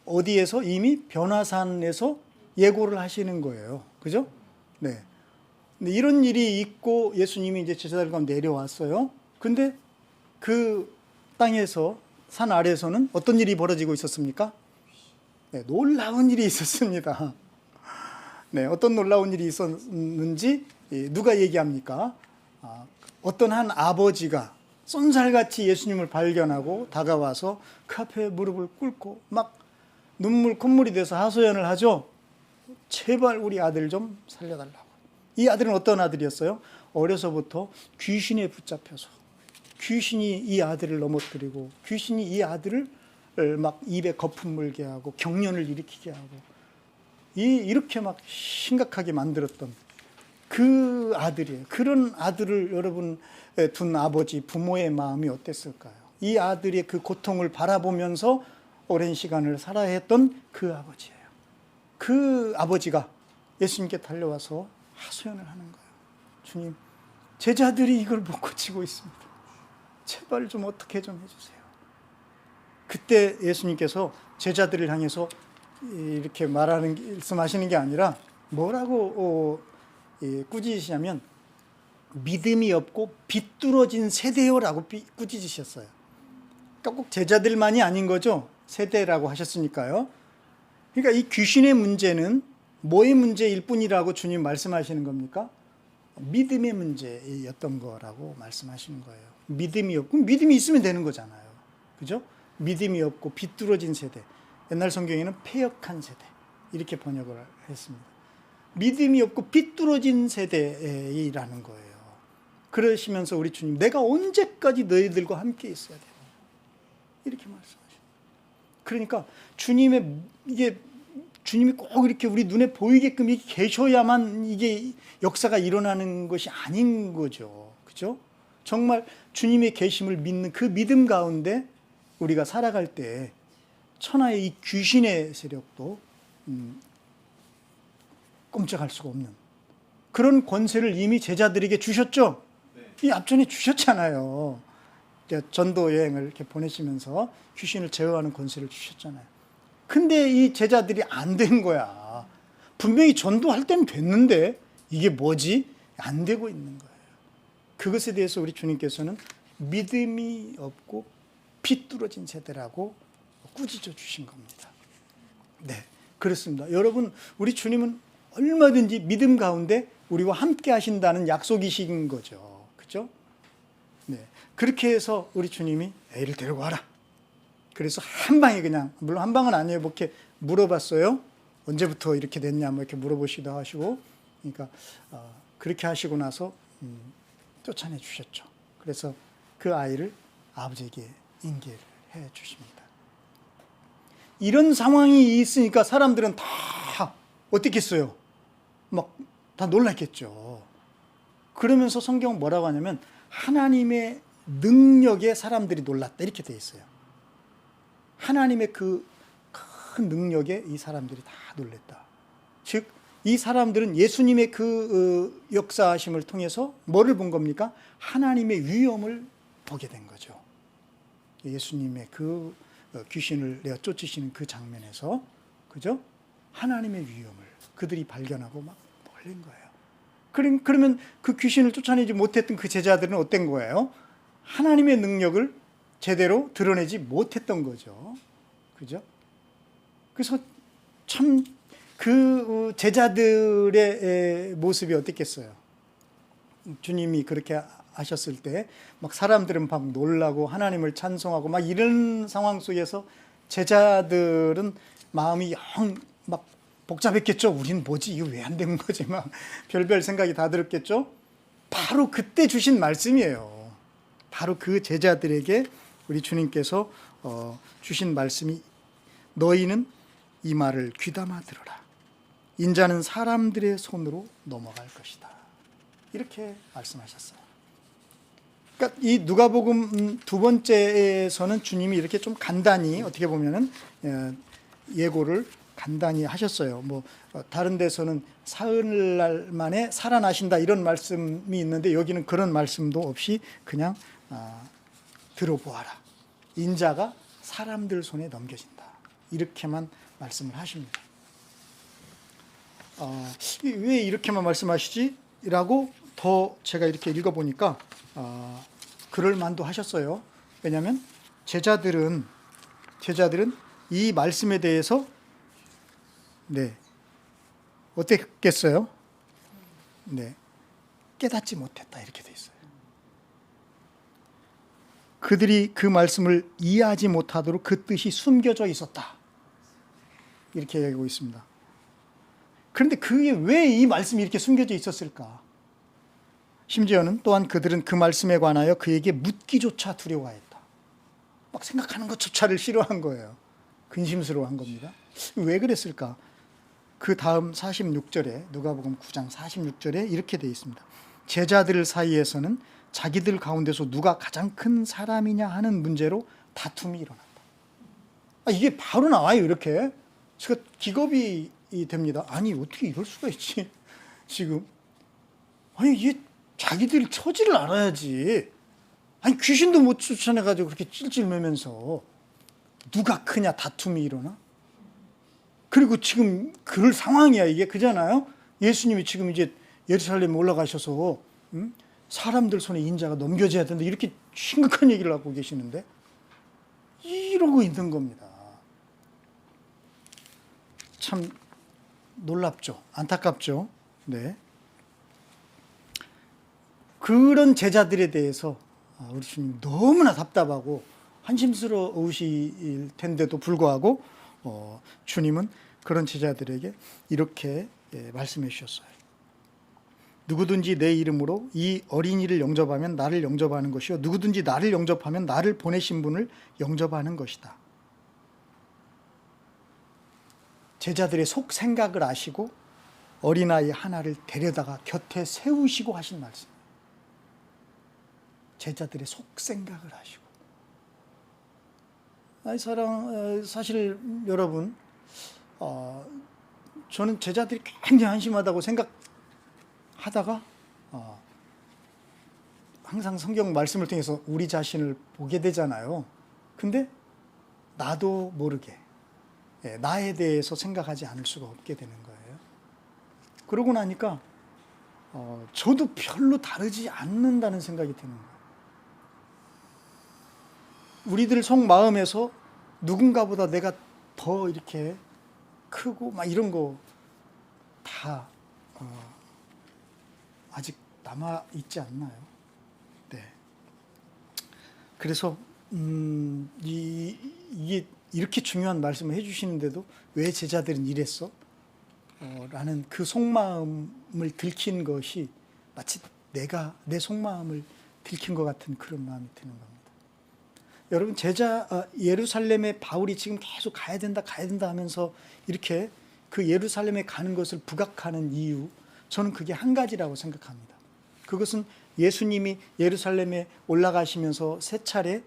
어디에서 이미 변화산에서 예고를 하시는 거예요. 그죠? 네. 근데 이런 일이 있고 예수님이 이제 제자들과 내려왔어요. 근데 그 땅에서 산 아래에서는 어떤 일이 벌어지고 있었습니까? 네, 놀라운 일이 있었습니다. 네, 어떤 놀라운 일이 있었는지 누가 얘기합니까? 어떤 한 아버지가 쏜살같이 예수님을 발견하고 다가와서 그 앞에 무릎을 꿇고 막 눈물 콧물이 돼서 하소연을 하죠. 제발 우리 아들 좀 살려달라고. 이 아들은 어떤 아들이었어요? 어려서부터 귀신에 붙잡혀서 귀신이 이 아들을 넘어뜨리고 귀신이 이 아들을 막 입에 거품 물게 하고 경련을 일으키게 하고 이렇게 막 심각하게 만들었던 그 아들이에요. 그런 아들을 여러분 둔 아버지 부모의 마음이 어땠을까요? 이 아들의 그 고통을 바라보면서 오랜 시간을 살아야 했던 그 아버지예요. 그 아버지가 예수님께 달려와서 하소연을 하는 거예요. 주님, 제자들이 이걸 못 고치고 있습니다. 제발 좀 어떻게 좀 해주세요. 그때 예수님께서 제자들을 향해서 이렇게 말씀하시는 게 아니라 뭐라고 꾸짖으시냐면 믿음이 없고 비뚤어진 세대요라고 꾸짖으셨어요. 그러니까 꼭 제자들만이 아닌 거죠. 세대라고 하셨으니까요. 그러니까 이 귀신의 문제는 뭐의 문제일 뿐이라고 주님 말씀하시는 겁니까? 믿음의 문제였던 거라고 말씀하시는 거예요. 믿음이 없고 믿음이 있으면 되는 거잖아요. 그죠? 믿음이 없고 비뚤어진 세대. 옛날 성경에는 패역한 세대 이렇게 번역을 했습니다. 믿음이 없고 비뚤어진 세대이라는 거예요. 그러시면서 우리 주님, 내가 언제까지 너희들과 함께 있어야 돼? 이렇게 말씀하셔요. 그러니까 주님이 꼭 이렇게 우리 눈에 보이게끔 이렇게 계셔야만 이게 역사가 일어나는 것이 아닌 거죠. 그죠? 정말 주님의 계심을 믿는 그 믿음 가운데 우리가 살아갈 때 천하의 이 귀신의 세력도 꼼짝할 수가 없는 그런 권세를 이미 제자들에게 주셨죠. 이 앞전에 주셨잖아요. 전도 여행을 이렇게 보내시면서 귀신을 제어하는 권세를 주셨잖아요. 근데 이 제자들이 안 된 거야. 분명히 전도할 때는 됐는데 이게 뭐지? 안 되고 있는 거예요. 그것에 대해서 우리 주님께서는 믿음이 없고 비뚤어진 세대라고 꾸짖어 주신 겁니다. 네, 그렇습니다. 여러분, 우리 주님은 얼마든지 믿음 가운데 우리와 함께 하신다는 약속이신 거죠. 그죠? 네, 그렇게 해서 우리 주님이 애를 데리고 와라. 그래서 한 방에 그냥, 물론 한 방은 아니에요. 뭐 이렇게 물어봤어요. 언제부터 이렇게 됐냐, 뭐 이렇게 물어보시기도 하시고, 그러니까 그렇게 하시고 나서 쫓아내 주셨죠. 그래서 그 아이를 아버지에게 인계를 해 주십니다. 이런 상황이 있으니까 사람들은 다 어떻겠어요? 막 다 놀랐겠죠. 그러면서 성경은 뭐라고 하냐면 하나님의 능력에 사람들이 놀랐다 이렇게 돼 있어요. 하나님의 그 큰 능력에 이 사람들이 다 놀랐다. 즉 이 사람들은 예수님의 그 역사하심을 통해서 뭐를 본 겁니까? 하나님의 위엄을 보게 된 거죠. 예수님의 그 귀신을 내어 쫓으시는 그 장면에서, 그죠? 하나님의 위엄을 그들이 발견하고 막 놀란 거예요. 그러면 그 귀신을 쫓아내지 못했던 그 제자들은 어떤 거예요? 하나님의 능력을 제대로 드러내지 못했던 거죠. 그죠? 그래서 참 그 제자들의 모습이 어땠겠어요? 주님이 그렇게 하셨을 때 막 사람들은 막 놀라고 하나님을 찬송하고 막 이런 상황 속에서 제자들은 마음이 영 막 복잡했겠죠. 우린 뭐지? 이거 왜 안 되는 거지? 막 별별 생각이 다 들었겠죠. 바로 그때 주신 말씀이에요. 바로 그 제자들에게 우리 주님께서 주신 말씀이 너희는 이 말을 귀담아 들어라. 인자는 사람들의 손으로 넘어갈 것이다. 이렇게 말씀하셨어요. 그러니까 이 누가복음 두 번째에서는 주님이 이렇게 좀 간단히 어떻게 보면은 예고를 간단히 하셨어요. 뭐 다른 데서는 사흘날 만에 살아나신다 이런 말씀이 있는데 여기는 그런 말씀도 없이 그냥 들어보아라. 인자가 사람들 손에 넘겨진다. 이렇게만 말씀을 하십니다. 왜 이렇게만 말씀하시지? 라고 더 제가 이렇게 읽어보니까 그럴 만도 하셨어요. 왜냐하면 제자들은 이 말씀에 대해서 어땠겠어요? 깨닫지 못했다 이렇게 돼 있어요. 그들이 그 말씀을 이해하지 못하도록 그 뜻이 숨겨져 있었다. 이렇게 얘기하고 있습니다. 그런데 그게 왜 이 말씀이 이렇게 숨겨져 있었을까? 심지어는 또한 그들은 그 말씀에 관하여 그에게 묻기조차 두려워했다. 막 생각하는 것조차를 싫어한 거예요. 근심스러워한 겁니다. 왜 그랬을까? 그 다음 46절에 누가복음 9장 46절에 이렇게 되어 있습니다. 제자들 사이에서는 자기들 가운데서 누가 가장 큰 사람이냐 하는 문제로 다툼이 일어났다. 이게 바로 나와요. 이렇게 제가 기겁이 됩니다. 아니 어떻게 이럴 수가 있지? 지금 아니 이게 자기들이 처지를 알아야지. 아니 귀신도 못 쫓아내가지고 그렇게 찔찔매면서 누가 크냐 다툼이 일어나? 그리고 지금 그럴 상황이야 이게. 그잖아요. 예수님이 지금 이제 예루살렘에 올라가셔서 사람들 손에 인자가 넘겨져야 된다 이렇게 심각한 얘기를 하고 계시는데 이러고 있는 겁니다. 참 놀랍죠. 안타깝죠. 네. 그런 제자들에 대해서 우리 주님 너무나 답답하고 한심스러우실 텐데도 불구하고 주님은 그런 제자들에게 이렇게 말씀해 주셨어요. 누구든지 내 이름으로 이 어린이를 영접하면 나를 영접하는 것이요 누구든지 나를 영접하면 나를 보내신 분을 영접하는 것이다. 제자들의 속 생각을 아시고 어린아이 하나를 데려다가 곁에 세우시고 하신 말씀. 제자들의 속 생각을 아시고. 사실 여러분, 저는 제자들이 굉장히 한심하다고 생각하다가 항상 성경 말씀을 통해서 우리 자신을 보게 되잖아요. 근데 나도 모르게 나에 대해서 생각하지 않을 수가 없게 되는 거예요. 그러고 나니까 저도 별로 다르지 않는다는 생각이 드는 거예요. 우리들 속마음에서 누군가보다 내가 더 이렇게 크고 막 이런 거 다 아직 남아 있지 않나요? 네. 그래서 이게 이렇게 중요한 말씀을 해주시는데도 왜 제자들은 이랬어? 라는 그 속마음을 들킨 것이 마치 내 속마음을 들킨 것 같은 그런 마음이 드는 겁니다. 여러분, 예루살렘에 바울이 지금 계속 가야 된다 하면서 이렇게 그 예루살렘에 가는 것을 부각하는 이유, 저는 그게 한 가지라고 생각합니다. 그것은 예수님이 예루살렘에 올라가시면서 세 차례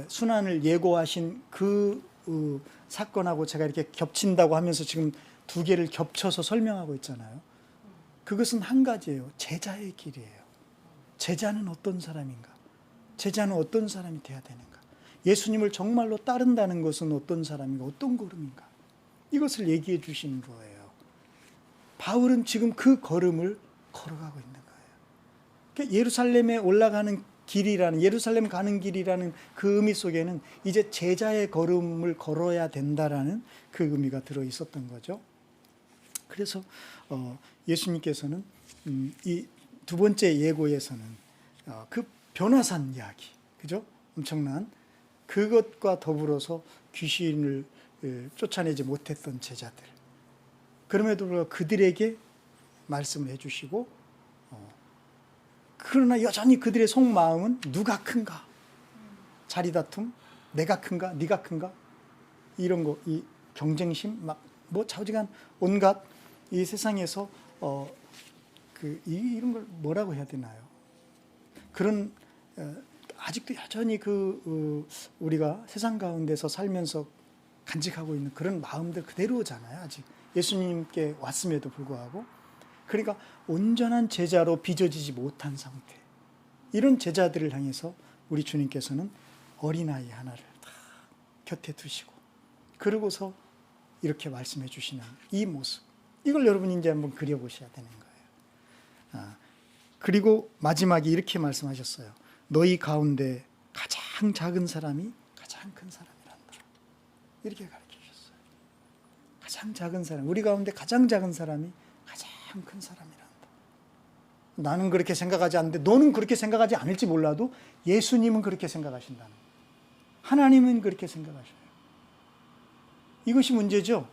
순환을 예고하신 그 사건하고 제가 이렇게 겹친다고 하면서 지금 두 개를 겹쳐서 설명하고 있잖아요. 그것은 한 가지예요. 제자의 길이에요. 제자는 어떤 사람인가? 제자는 어떤 사람이 돼야 되는가? 예수님을 정말로 따른다는 것은 어떤 사람인가? 어떤 걸음인가? 이것을 얘기해 주시는 거예요. 바울은 지금 그 걸음을 걸어가고 있는 거예요. 그러니까 예루살렘에 올라가는 길이라는, 예루살렘 가는 길이라는 그 의미 속에는 이제 제자의 걸음을 걸어야 된다라는 그 의미가 들어 있었던 거죠. 그래서 예수님께서는 이 두 번째 예고에서는 그 변화산 이야기, 그죠? 엄청난 그것과 더불어서 귀신을 쫓아내지 못했던 제자들, 그럼에도 불구하고 그들에게 말씀을 해주시고, 그러나 여전히 그들의 속마음은 누가 큰가? 자리다툼? 내가 큰가? 네가 큰가? 이런 거, 이 경쟁심, 뭐 좌우지간 온갖 이 세상에서 이런 걸 뭐라고 해야 되나요? 그런 아직도 여전히 우리가 세상 가운데서 살면서 간직하고 있는 그런 마음들 그대로잖아요. 아직 예수님께 왔음에도 불구하고. 그러니까 온전한 제자로 빚어지지 못한 상태, 이런 제자들을 향해서 우리 주님께서는 어린아이 하나를 다 곁에 두시고 그러고서 이렇게 말씀해 주시는 이 모습, 이걸 여러분이 이제 한번 그려보셔야 되는 거예요. 그리고 마지막에 이렇게 말씀하셨어요. 너희 가운데 가장 작은 사람이 가장 큰 사람이란다. 이렇게 가르쳐 주셨어요. 가장 작은 사람, 우리 가운데 가장 작은 사람이 가장 큰 사람이란다. 나는 그렇게 생각하지 않는데 너는 그렇게 생각하지 않을지 몰라도 예수님은 그렇게 생각하신다는 거예요. 하나님은 그렇게 생각하셔요. 이것이 문제죠.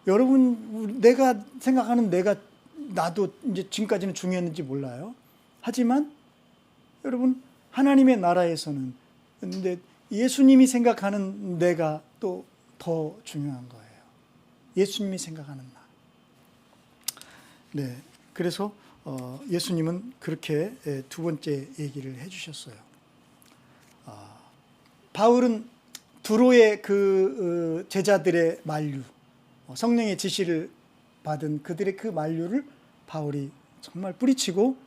여러분, 내가 생각하는 나도 이제 지금까지는 중요했는지 몰라요. 하지만 여러분, 하나님의 나라에서는 근데 예수님이 생각하는 내가 또 더 중요한 거예요. 예수님이 생각하는 나. 네, 그래서 예수님은 그렇게 두 번째 얘기를 해주셨어요. 바울은 두로의 그 제자들의 만류, 성령의 지시를 받은 그들의 그 만류를 바울이 정말 뿌리치고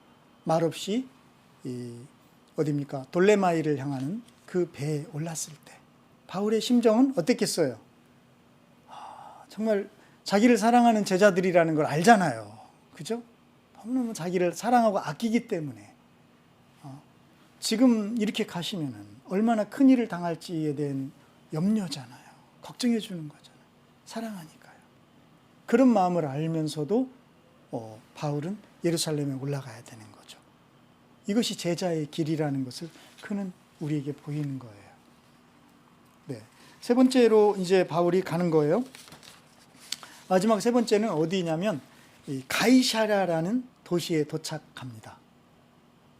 말없이 어디입니까? 돌레마이를 향하는 그 배에 올랐을 때 바울의 심정은 어땠겠어요? 정말 자기를 사랑하는 제자들이라는 걸 알잖아요. 그죠? 너무너무 자기를 사랑하고 아끼기 때문에 지금 이렇게 가시면은 얼마나 큰 일을 당할지에 대한 염려잖아요. 걱정해 주는 거잖아요. 사랑하니까요. 그런 마음을 알면서도 바울은 예루살렘에 올라가야 되는 거죠. 이것이 제자의 길이라는 것을 그는 우리에게 보이는 거예요. 네. 세 번째로 이제 바울이 가는 거예요. 마지막 세 번째는 어디냐면 이 가이사랴라는 도시에 도착합니다.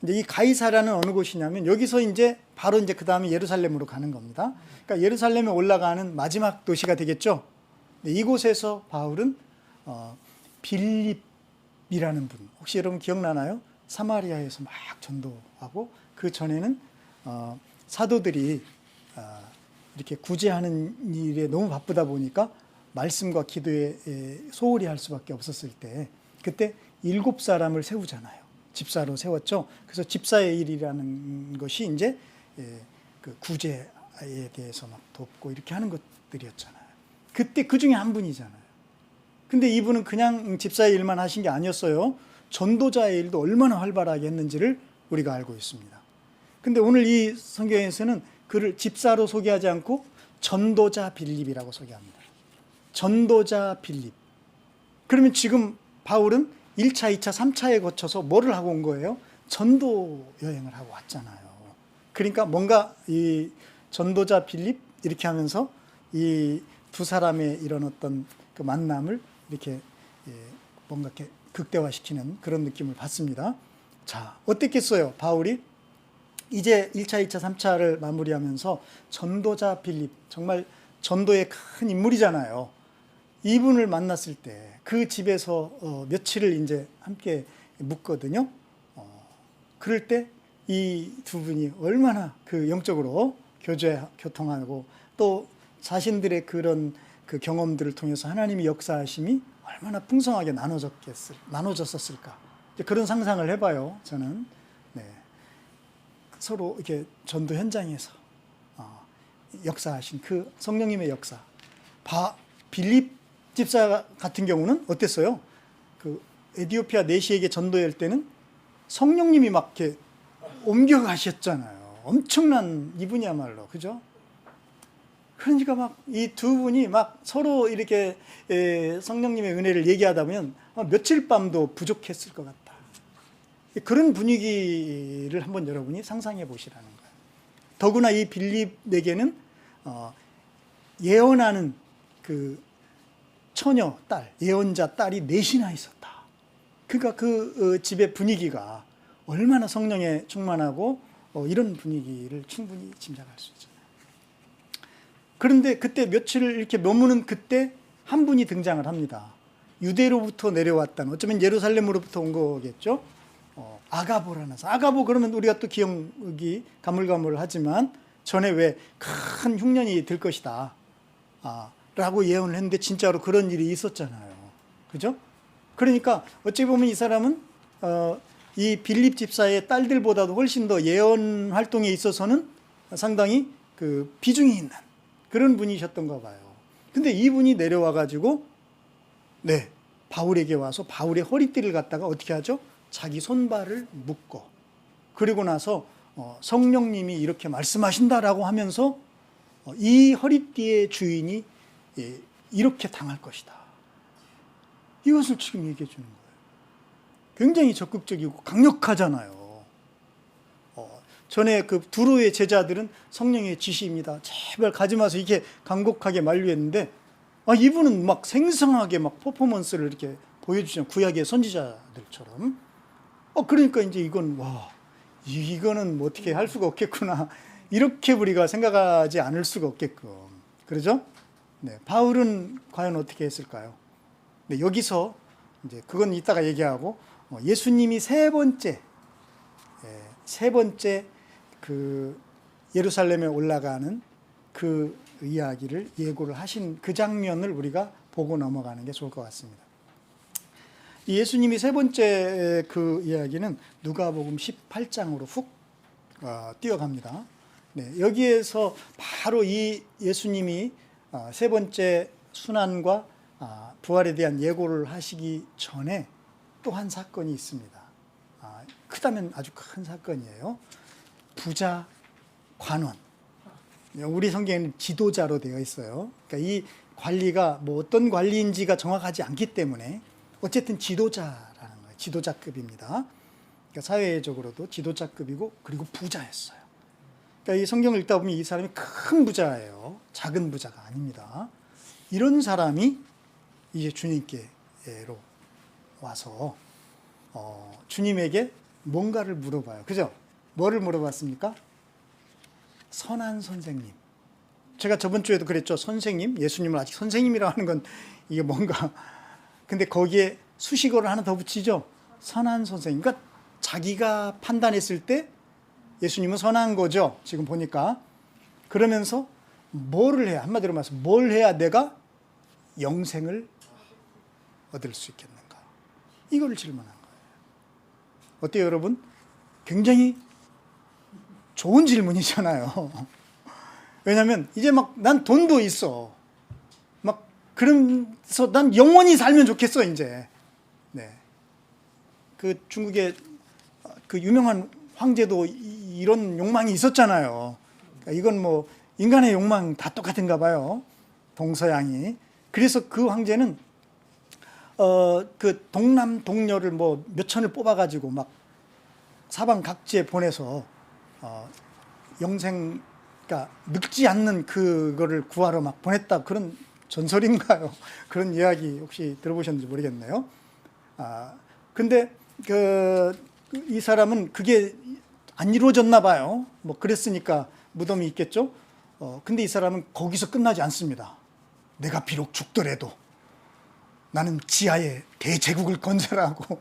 이제 이 가이사랴는 어느 곳이냐면 여기서 이제 바로 이제 그 다음에 예루살렘으로 가는 겁니다. 그러니까 예루살렘에 올라가는 마지막 도시가 되겠죠. 네, 이곳에서 바울은 빌립이라는 분, 혹시 여러분 기억나나요? 사마리아에서 막 전도하고 그 전에는 사도들이 이렇게 구제하는 일에 너무 바쁘다 보니까 말씀과 기도에 소홀히 할 수밖에 없었을 때 그때 7사람을 세우잖아요. 집사로 세웠죠. 그래서 집사의 일이라는 것이 이제 그 구제에 대해서 막 돕고 이렇게 하는 것들이었잖아요. 그때 그 중에 한 분이잖아요. 근데 이분은 그냥 집사의 일만 하신 게 아니었어요. 전도자의 일도 얼마나 활발하게 했는지를 우리가 알고 있습니다. 근데 오늘 이 성경에서는 그를 집사로 소개하지 않고 전도자 빌립이라고 소개합니다. 전도자 빌립. 그러면 지금 바울은 1차, 2차, 3차에 거쳐서 뭐를 하고 온 거예요? 전도 여행을 하고 왔잖아요. 그러니까 뭔가 이 전도자 빌립 이렇게 하면서 이 두 사람의 이런 어떤 그 만남을 이렇게 뭔가 이렇게 극대화시키는 그런 느낌을 받습니다. 자, 어땠겠어요? 바울이 이제 1차, 2차, 3차를 마무리하면서 전도자 빌립, 정말 전도의 큰 인물이잖아요. 이분을 만났을 때 그 집에서 며칠을 이제 함께 묵거든요. 그럴 때 이 두 분이 얼마나 그 영적으로 교통하고 또 자신들의 그런 그 경험들을 통해서 하나님의 역사하심이 얼마나 풍성하게 나눠졌었을까. 그런 상상을 해봐요, 저는. 네. 서로 이렇게 전도 현장에서 역사하신 그 성령님의 역사. 빌립 집사 같은 경우는 어땠어요? 그 에티오피아 내시에게 전도할 때는 성령님이 막 이렇게 옮겨가셨잖아요. 엄청난 이분이야말로, 그죠? 그러니까 막 이 두 분이 막 서로 이렇게 성령님의 은혜를 얘기하다 보면 며칠 밤도 부족했을 것 같다. 그런 분위기를 한번 여러분이 상상해 보시라는 거예요. 더구나 이 빌립에게는 예언하는 그 처녀 딸, 예언자 딸이 넷이나 있었다. 그러니까 그 집의 분위기가 얼마나 성령에 충만하고 이런 분위기를 충분히 짐작할 수 있잖아요. 그런데 그때 며칠을 이렇게 머무는 그때 한 분이 등장을 합니다. 유대로부터 내려왔다는, 어쩌면 예루살렘으로부터 온 거겠죠. 아가보라는 사람. 아가보 그러면 우리가 또 기억이 가물가물하지만 전에 왜 큰 흉년이 들 것이다 라고 예언을 했는데 진짜로 그런 일이 있었잖아요. 그죠? 그러니까 어찌 보면 이 사람은 이 빌립 집사의 딸들보다도 훨씬 더 예언 활동에 있어서는 상당히 그 비중이 있는 그런 분이셨던가 봐요. 근데 이분이 내려와 가지고 바울에게 와서 바울의 허리띠를 갖다가 어떻게 하죠? 자기 손발을 묶고 그리고 나서 성령님이 이렇게 말씀하신다라고 하면서 이 허리띠의 주인이 이렇게 당할 것이다. 이것을 지금 얘기해 주는 거예요. 굉장히 적극적이고 강력하잖아요. 전에 그 두로의 제자들은 성령의 지시입니다. 제발 가지 마세요. 이렇게 간곡하게 만류했는데 이분은 막 생생하게 막 퍼포먼스를 이렇게 보여주잖아요. 구약의 선지자들처럼. 그러니까 이제 이거는 뭐 어떻게 할 수가 없겠구나. 이렇게 우리가 생각하지 않을 수가 없게끔. 그러죠? 네. 바울은 과연 어떻게 했을까요? 네, 여기서 이제 그건 이따가 얘기하고 예수님이 세 번째 그 예루살렘에 올라가는 그 이야기를 예고를 하신 그 장면을 우리가 보고 넘어가는 게 좋을 것 같습니다. 예수님이 세 번째 그 이야기는 누가복음 18장으로 훅 뛰어갑니다. 네, 여기에서 바로 이 예수님이 세 번째 순환과 부활에 대한 예고를 하시기 전에 또 한 사건이 있습니다. 크다면 아주 큰 사건이에요. 부자 관원. 우리 성경에는 지도자로 되어 있어요. 그러니까 이 관리가 뭐 어떤 관리인지가 정확하지 않기 때문에 어쨌든 지도자라는 거예요. 지도자급입니다. 그러니까 사회적으로도 지도자급이고 그리고 부자였어요. 그러니까 이 성경을 읽다 보면 이 사람이 큰 부자예요. 작은 부자가 아닙니다. 이런 사람이 이제 주님께로 와서 주님에게 뭔가를 물어봐요. 그죠? 뭐를 물어봤습니까? 선한 선생님. 제가 저번 주에도 그랬죠. 선생님, 예수님을 아직 선생님이라고 하는 건 이게 뭔가. 근데 거기에 수식어를 하나 더 붙이죠. 선한 선생님. 그러니까 자기가 판단했을 때 예수님은 선한 거죠. 지금 보니까. 그러면서 뭐를 해야, 한마디로 말해서 뭘 해야 내가 영생을 얻을 수 있겠는가. 이걸 질문한 거예요. 어때요, 여러분? 굉장히 좋은 질문이잖아요. 왜냐하면 이제 막 난 돈도 있어. 막 그래서 난 영원히 살면 좋겠어 이제. 네. 그 중국의 그 유명한 황제도 이런 욕망이 있었잖아요. 그러니까 이건 뭐 인간의 욕망 다 똑같은가 봐요. 동서양이. 그래서 그 황제는 그 동남 동녀를 뭐 몇 천을 뽑아가지고 막 사방 각지에 보내서 영생, 그러니까 늙지 않는 그거를 구하러 막 보냈다, 그런 전설인가요? 그런 이야기 혹시 들어보셨는지 모르겠네요. 근데 이 사람은 그게 안 이루어졌나 봐요. 뭐 그랬으니까 무덤이 있겠죠. 근데 이 사람은 거기서 끝나지 않습니다. 내가 비록 죽더라도 나는 지하에 대제국을 건설하고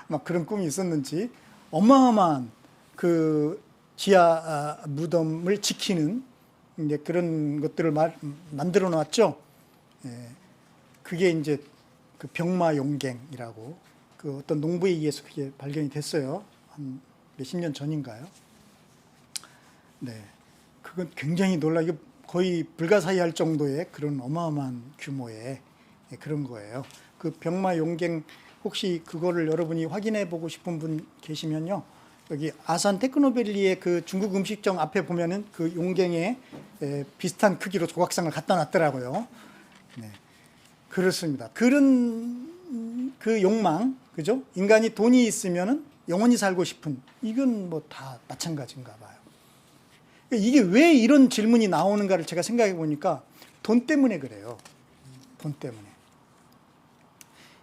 막 그런 꿈이 있었는지 어마어마한 그 지하 무덤을 지키는 이제 그런 것들을 만들어 놨죠. 예, 그게 이제 그 병마용갱이라고 그 어떤 농부에 의해서 그게 발견이 됐어요. 한 몇십 년 전인가요? 네, 그건 굉장히 이게 거의 불가사의할 정도의 그런 어마어마한 규모의 그런 거예요. 그 병마용갱 혹시 그거를 여러분이 확인해 보고 싶은 분 계시면요. 여기 아산 테크노밸리의 그 중국 음식점 앞에 보면은 그 용갱에 비슷한 크기로 조각상을 갖다 놨더라고요. 네, 그렇습니다. 그런 그 욕망, 그죠? 인간이 돈이 있으면은 영원히 살고 싶은, 이건 뭐 다 마찬가지인가 봐요. 이게 왜 이런 질문이 나오는가를 제가 생각해 보니까 돈 때문에 그래요. 돈 때문에.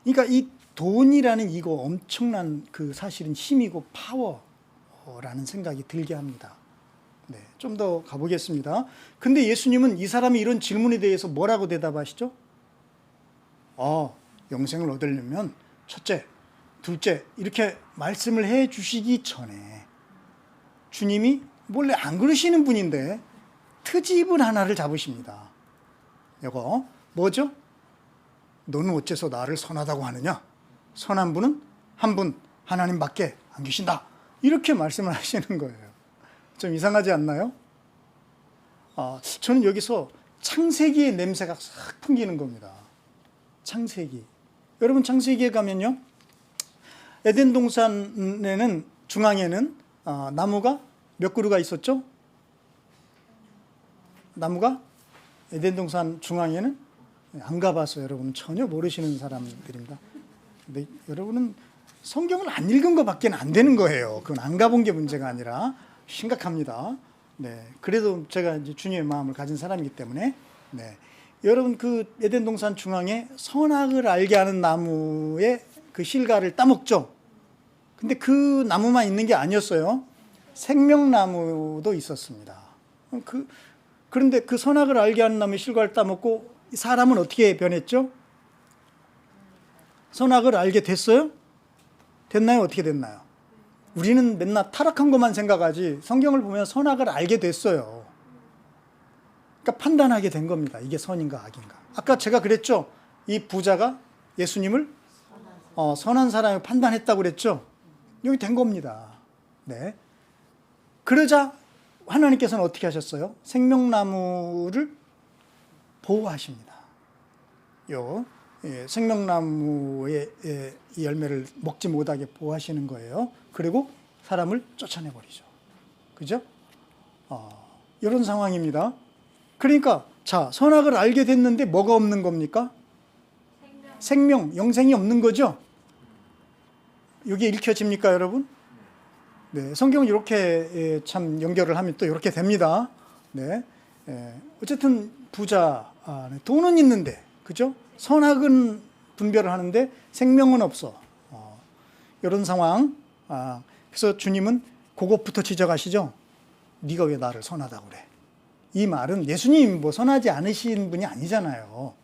그러니까 이 돈이라는 이거 엄청난 그 사실은 힘이고 파워라는 생각이 들게 합니다. 네, 좀 더 가보겠습니다. 근데 예수님은 이 사람이 이런 질문에 대해서 뭐라고 대답하시죠? 영생을 얻으려면 첫째, 둘째 이렇게 말씀을 해 주시기 전에 주님이 원래 안 그러시는 분인데 트집을 하나를 잡으십니다. 이거 뭐죠? 너는 어째서 나를 선하다고 하느냐? 선한 분은 한 분, 하나님밖에 안 계신다. 이렇게 말씀을 하시는 거예요. 좀 이상하지 않나요? 저는 여기서 창세기의 냄새가 싹 풍기는 겁니다. 창세기. 여러분 창세기에 가면요, 에덴 동산에는 중앙에는 나무가 몇 그루가 있었죠? 나무가 에덴 동산 중앙에는 안 가봐서 여러분 전혀 모르시는 사람들입니다. 근데 여러분은 성경을 안 읽은 것밖에 안 되는 거예요. 그건 안 가본 게 문제가 아니라 심각합니다. 네, 그래도 제가 이제 주님의 마음을 가진 사람이기 때문에. 네, 여러분 그 에덴 동산 중앙에 선악을 알게 하는 나무의 그 실과를 따먹죠. 근데 그 나무만 있는 게 아니었어요. 생명나무도 있었습니다. 그런데 그 선악을 알게 하는 나무의 실과를 따먹고 사람은 어떻게 변했죠? 선악을 알게 됐어요? 됐나요? 어떻게 됐나요? 우리는 맨날 타락한 것만 생각하지 성경을 보면 선악을 알게 됐어요. 그러니까 판단하게 된 겁니다. 이게 선인가 악인가. 아까 제가 그랬죠? 이 부자가 예수님을 선한 사람을 판단했다고 그랬죠? 여기 된 겁니다. 네. 그러자 하나님께서는 어떻게 하셨어요? 생명나무를 보호하십니다. 생명나무의 이 열매를 먹지 못하게 보호하시는 거예요. 그리고 사람을 쫓아내버리죠. 그죠? 이런 상황입니다. 그러니까 자, 선악을 알게 됐는데 뭐가 없는 겁니까? 생명, 영생이 없는 거죠? 이게 읽혀집니까, 여러분? 네, 성경은 이렇게 참 연결을 하면 또 이렇게 됩니다. 네, 어쨌든 부자, 돈은 있는데, 그죠? 선악은 분별을 하는데 생명은 없어. 이런 상황. 그래서 주님은 그것부터 지적하시죠. 네가 왜 나를 선하다고 그래? 이 말은 예수님 뭐 선하지 않으신 분이 아니잖아요.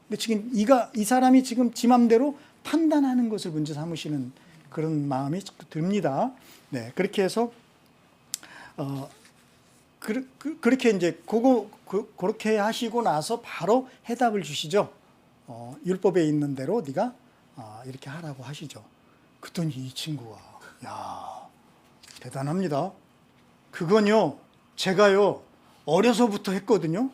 근데 지금 이 사람이 지금 지 맘대로 판단하는 것을 문제 삼으시는 그런 마음이 듭니다. 네, 그렇게 해서 그렇게 이제 그렇게 하시고 나서 바로 해답을 주시죠. 율법에 있는 대로 네가 이렇게 하라고 하시죠. 그랬더니 이 친구가 야 대단합니다. 그건요 제가요 어려서부터 했거든요.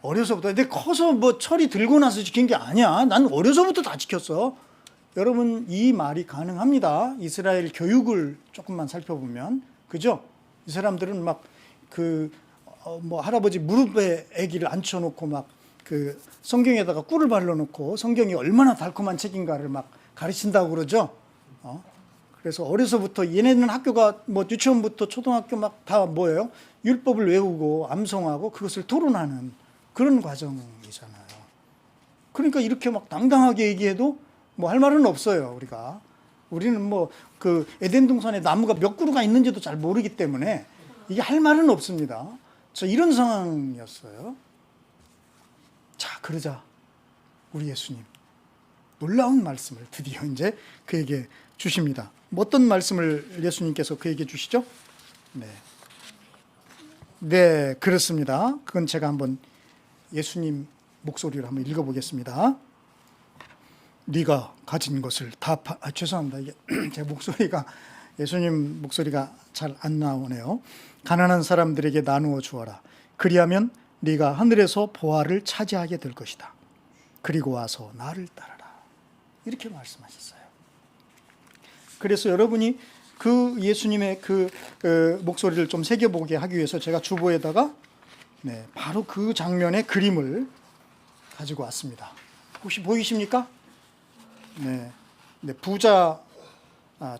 어려서부터. 근데 커서 뭐 철이 들고 나서 지킨 게 아니야. 난 어려서부터 다 지켰어. 여러분 이 말이 가능합니다. 이스라엘 교육을 조금만 살펴보면 그죠? 이 사람들은 막 뭐 할아버지 무릎에 아기를 앉혀놓고 막 그 성경에다가 꿀을 발라놓고 성경이 얼마나 달콤한 책인가를 막 가르친다고 그러죠. 그래서 어려서부터 얘네는 학교가 뭐 유치원부터 초등학교 막 다 뭐예요? 율법을 외우고 암송하고 그것을 토론하는 그런 과정이잖아요. 그러니까 이렇게 막 당당하게 얘기해도 뭐 할 말은 없어요. 우리는 뭐 그 에덴 동산에 나무가 몇 그루가 있는지도 잘 모르기 때문에 이게 할 말은 없습니다. 저 이런 상황이었어요. 자, 그러자 우리 예수님 놀라운 말씀을 드디어 이제 그에게 주십니다. 어떤 말씀을 예수님께서 그에게 주시죠? 네, 그렇습니다. 그건 제가 한번 예수님 목소리로 한번 읽어보겠습니다. 네가 가진 것을 다 죄송합니다. 이게 제 목소리가 예수님 목소리가 잘 안 나오네요. 가난한 사람들에게 나누어 주어라. 그리하면 네가 하늘에서 보화를 차지하게 될 것이다. 그리고 와서 나를 따르라. 이렇게 말씀하셨어요. 그래서 여러분이 그 예수님의 목소리를 좀 새겨보게 하기 위해서 제가 주보에다가 바로 그 장면의 그림을 가지고 왔습니다. 혹시 보이십니까? 부자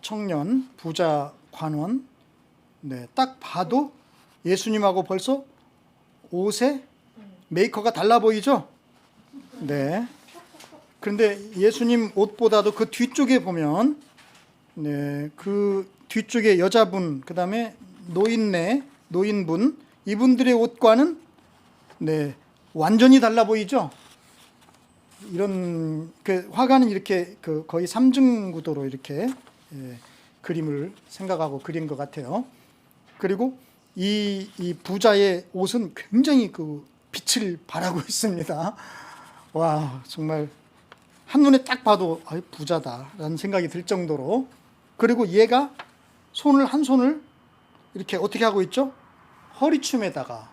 청년, 부자 관원. 딱 봐도 예수님하고 벌써 옷에 메이커가 달라 보이죠? 그런데 예수님 옷보다도 그 뒤쪽에 보면 그 뒤쪽에 여자분, 그 다음에 노인분, 이분들의 옷과는 완전히 달라 보이죠? 이런 화가는 이렇게 거의 삼중구도로 이렇게 그림을 생각하고 그린 것 같아요. 그리고 이 부자의 옷은 굉장히 빛을 발하고 있습니다. 와, 정말 한눈에 딱 봐도 부자다라는 생각이 들 정도로. 그리고 얘가 한 손을 이렇게 어떻게 하고 있죠? 허리춤에다가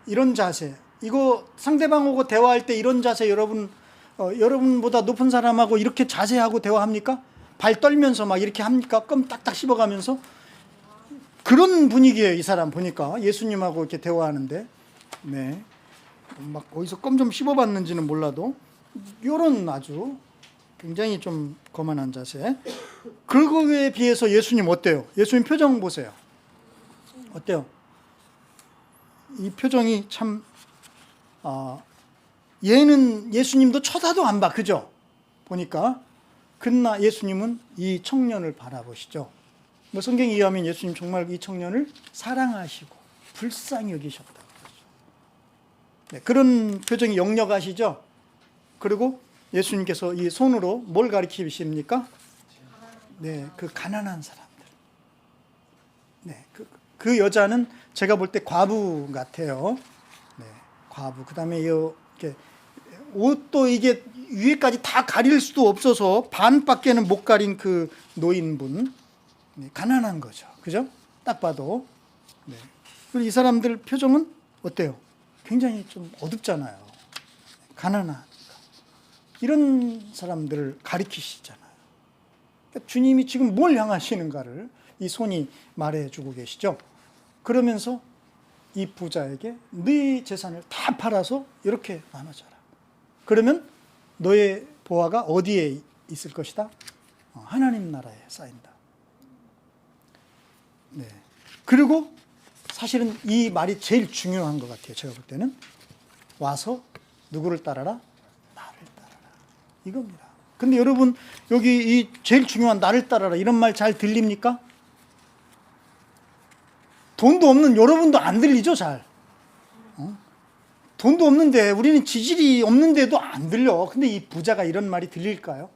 이런 자세. 이거 상대방하고 대화할 때 이런 자세 여러분보다 높은 사람하고 이렇게 자세하고 대화합니까? 발 떨면서 막 이렇게 합니까? 껌 딱딱 씹어가면서 그런 분위기예요. 이 사람 보니까 예수님하고 이렇게 대화하는데 막 어디서 껌 좀 씹어봤는지는 몰라도 이런 아주 굉장히 좀 거만한 자세. 그거에 비해서 예수님 어때요? 예수님 표정 보세요. 어때요? 이 표정이 참 얘는 예수님도 쳐다도 안 봐. 그죠? 보니까. 그러나 예수님은 이 청년을 바라보시죠. 뭐 성경에 의하면 예수님 정말 이 청년을 사랑하시고 불쌍히 여기셨다. 그런 표정이 역력하시죠? 그리고 예수님께서 이 손으로 뭘 가리키십니까? 그 가난한 사람들. 그 여자는 제가 볼 때 과부 같아요. 과부. 그 다음에 이렇게 옷도 이게 위에까지 다 가릴 수도 없어서 반밖에는 못 가린 그 노인분. 가난한 거죠. 그죠? 딱 봐도. 그리고 이 사람들 표정은 어때요? 굉장히 좀 어둡잖아요. 가난하니까. 이런 사람들을 가리키시잖아요. 그러니까 주님이 지금 뭘 향하시는가를 이 손이 말해주고 계시죠. 그러면서 이 부자에게 네 재산을 다 팔아서 이렇게 나눠줘라. 그러면 너의 보화가 어디에 있을 것이다? 하나님 나라에 쌓인다. 네. 그리고 사실은 이 말이 제일 중요한 것 같아요. 제가 볼 때는 와서 누구를 따라라? 나를 따라라. 이겁니다. 근데 여러분 여기 이 제일 중요한 나를 따라라 이런 말 잘 들립니까? 돈도 없는 여러분도 안 들리죠, 잘? 돈도 없는데 우리는 지질이 없는데도 안 들려. 근데 이 부자가 이런 말이 들릴까요?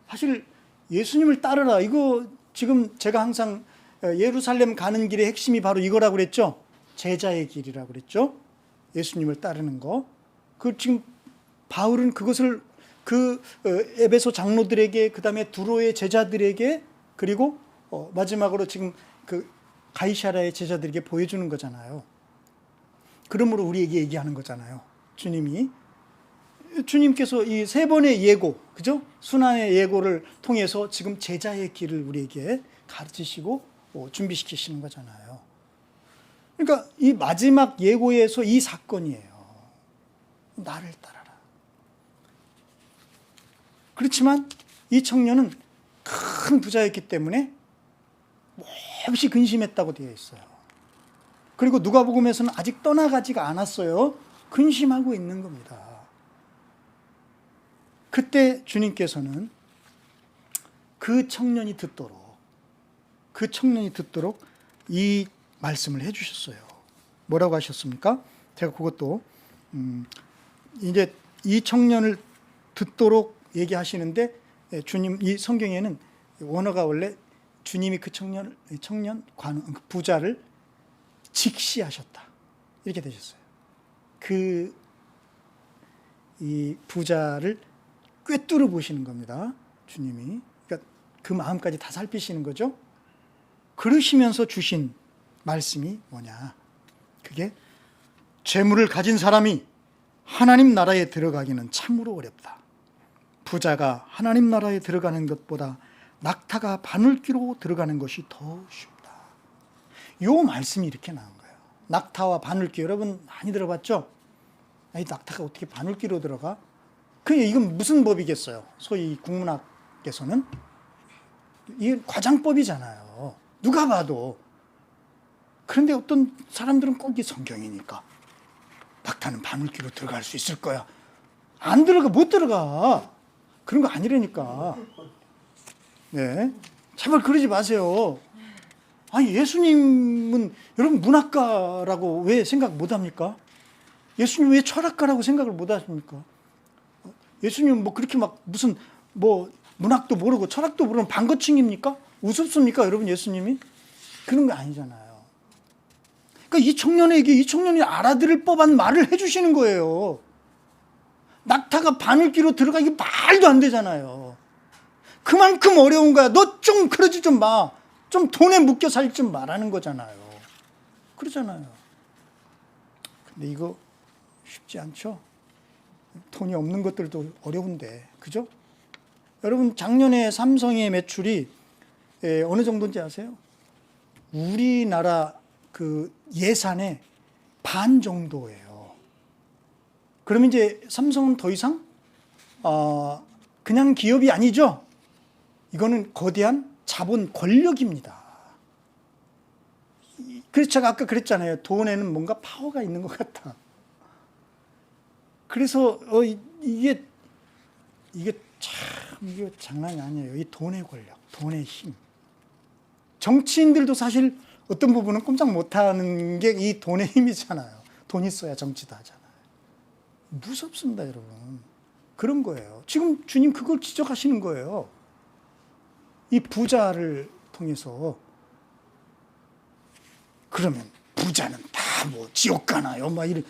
사실 예수님을 따르라. 이거 지금 제가 항상 예루살렘 가는 길의 핵심이 바로 이거라고 그랬죠. 제자의 길이라고 그랬죠. 예수님을 따르는 거. 그 지금 바울은 그것을 그 에베소 장로들에게, 그 다음에 두로의 제자들에게, 그리고 마지막으로 지금 그 가이사랴의 제자들에게 보여주는 거잖아요. 그러므로 우리에게 얘기하는 거잖아요. 주님께서 이 세 번의 예고, 그죠? 순환의 예고를 통해서 지금 제자의 길을 우리에게 가르치시고 준비시키시는 거잖아요. 그러니까 이 마지막 예고에서 이 사건이에요. 나를 따라라. 그렇지만 이 청년은 큰 부자였기 때문에 몹시 근심했다고 되어 있어요. 그리고 누가복음에서는 아직 떠나가지가 않았어요. 근심하고 있는 겁니다. 그때 주님께서는 그 청년이 듣도록 이 말씀을 해주셨어요. 뭐라고 하셨습니까? 제가 그것도 이제 이 청년을 듣도록 얘기하시는데, 주님 이 성경에는 원어가 원래 주님이 그 청년 부자를 직시하셨다 이렇게 되셨어요. 이 부자를 꿰뚫어 보시는 겁니다. 주님이. 그러니까 그 마음까지 다 살피시는 거죠. 그러시면서 주신 말씀이 뭐냐? 그게 재물을 가진 사람이 하나님 나라에 들어가기는 참으로 어렵다. 부자가 하나님 나라에 들어가는 것보다 낙타가 바늘귀로 들어가는 것이 더 쉽다. 요 말씀이 이렇게 나온 거예요. 낙타와 바늘귀, 여러분 많이 들어봤죠? 아니, 낙타가 어떻게 바늘귀로 들어가? 이건 무슨 법이겠어요? 소위 국문학에서는 이게 과장법이잖아요. 누가 봐도. 그런데 어떤 사람들은 꼭 이 성경이니까 낙타는 바늘귀로 들어갈 수 있을 거야. 안 들어가, 못 들어가. 그런 거 아니라니까. 네, 제발 그러지 마세요. 아니, 예수님은 여러분 문학가라고 왜 생각 못 합니까? 예수님 왜 철학가라고 생각을 못 하십니까? 예수님은 뭐 그렇게 막 무슨 뭐 문학도 모르고 철학도 모르는 반거층입니까? 우습습니까, 여러분 예수님이? 그런 거 아니잖아요. 그러니까 이 청년이 알아들을 법한 말을 해주시는 거예요. 낙타가 바늘귀로 들어가기 말도 안 되잖아요. 그만큼 어려운 거야. 너 좀 그러지 좀 마. 좀 돈에 묶여 살지 좀 말하는 거잖아요. 그러잖아요. 근데 이거 쉽지 않죠? 돈이 없는 것들도 어려운데, 그죠? 여러분, 작년에 삼성의 매출이 어느 정도인지 아세요? 우리나라 그 예산의 반 정도예요. 그러면 이제 삼성은 더 이상 그냥 기업이 아니죠. 이거는 거대한 자본 권력입니다. 그래서 제가 아까 그랬잖아요. 돈에는 뭔가 파워가 있는 것 같다. 그래서 이게 장난이 아니에요. 이 돈의 권력, 돈의 힘. 정치인들도 사실 어떤 부분은 꼼짝 못하는 게 이 돈의 힘이잖아요. 돈 있어야 정치도 하잖아요. 무섭습니다, 여러분. 그런 거예요. 지금 주님 그걸 지적하시는 거예요. 이 부자를 통해서. 그러면 부자는 다 뭐 지옥 가나요? 막 이런.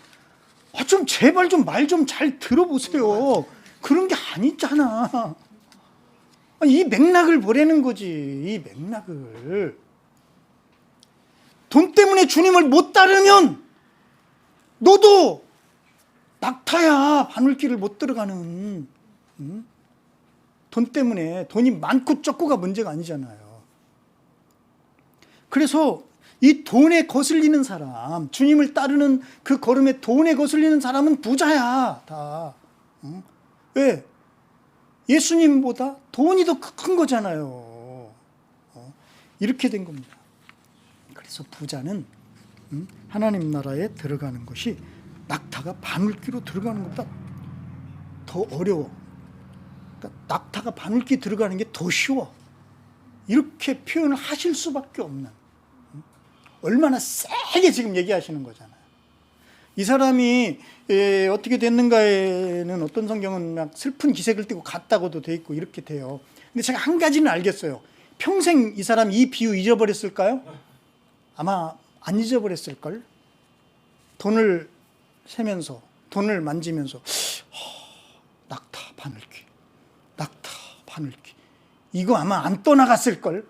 좀 제발 좀 말 좀 잘 들어보세요. 그런 게 아니잖아. 이 맥락을 보라는 거지. 이 맥락을. 돈 때문에 주님을 못 따르면 너도 낙타야. 바늘길을 못 들어가는. 돈 때문에. 돈이 많고 적고가 문제가 아니잖아요. 그래서 이 돈에 거슬리는 사람, 주님을 따르는 그 걸음에 돈에 거슬리는 사람은 부자야, 다. 왜? 예수님보다 돈이 더 큰 거잖아요. 이렇게 된 겁니다. 그래서 부자는 하나님 나라에 들어가는 것이 낙타가 바늘귀로 들어가는 것보다 더 어려워. 그러니까 낙타가 바늘귀 들어가는 게 더 쉬워. 이렇게 표현을 하실 수밖에 없는, 얼마나 세게 지금 얘기하시는 거잖아요. 이 사람이 어떻게 됐는가에는 어떤 성경은 막 슬픈 기색을 띠고 갔다고도 돼 있고 이렇게 돼요. 근데 제가 한 가지는 알겠어요. 평생 이 사람 이 비유 잊어버렸을까요? 아마 안 잊어버렸을걸. 돈을 세면서, 돈을 만지면서 낙타 바늘귀, 낙타 바늘귀, 이거 아마 안 떠나갔을걸.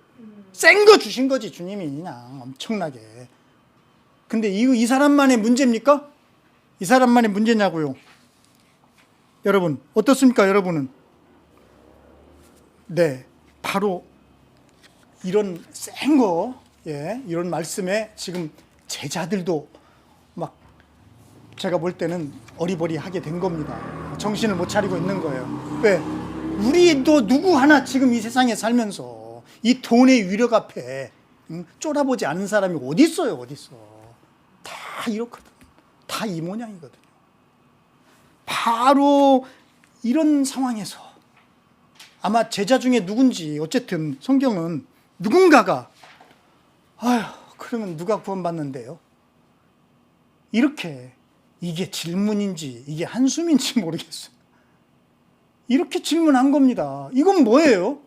센 거 주신 거지 주님이 그냥 엄청나게. 근데 이 사람만의 문제입니까? 이 사람만의 문제냐고요. 여러분 어떻습니까? 여러분은? 네, 바로 이런 센 거, 이런 말씀에 지금 제자들도 막 제가 볼 때는 어리버리하게 된 겁니다. 정신을 못 차리고 있는 거예요. 왜? 우리도 누구 하나 지금 이 세상에 살면서 이 돈의 위력 앞에 쫄아보지 않은 사람이 어디 있어요? 어디 있어? 다 이렇거든. 다 이 모양이거든요. 바로 이런 상황에서 아마 제자 중에 누군지, 어쨌든 성경은 누군가가 아휴 그러면 누가 구원받는데요? 이렇게, 이게 질문인지 이게 한숨인지 모르겠어요. 이렇게 질문한 겁니다. 이건 뭐예요?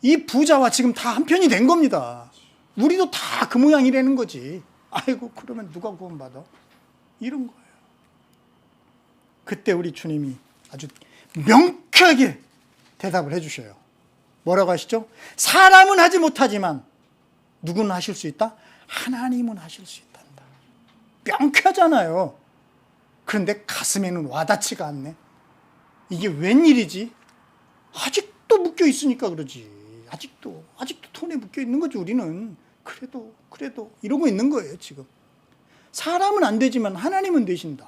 이 부자와 지금 다 한편이 된 겁니다. 우리도 다 그 모양이라는 거지. 아이고 그러면 누가 구원받아? 이런 거예요. 그때 우리 주님이 아주 명쾌하게 대답을 해주셔요. 뭐라고 하시죠? 사람은 하지 못하지만 누구는 하실 수 있다? 하나님은 하실 수 있단다. 명쾌하잖아요. 그런데 가슴에는 와닿지가 않네. 이게 웬일이지? 아직도 묶여 있으니까 그러지. 아직도 돈에 묶여 있는 거지 우리는. 그래도 이러고 있는 거예요 지금. 사람은 안 되지만 하나님은 되신다.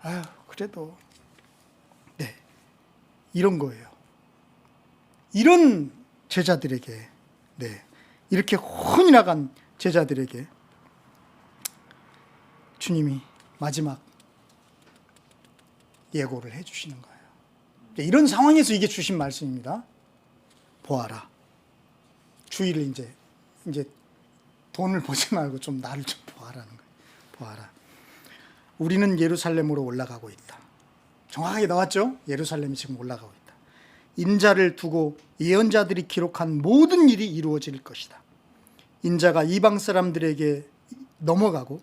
아유 그래도 네, 이런 거예요. 이런 제자들에게, 네, 이렇게 혼이 나간 제자들에게 주님이 마지막 예고를 해주시는 거예요. 이런 상황에서 이게 주신 말씀입니다. 보아라. 주의를 이제 돈을 보지 말고 좀 나를 좀 보아라는 거예요. 보아라. 우리는 예루살렘으로 올라가고 있다. 정확하게 나왔죠? 예루살렘이 지금 올라가고 있다. 인자를 두고 예언자들이 기록한 모든 일이 이루어질 것이다. 인자가 이방 사람들에게 넘어가고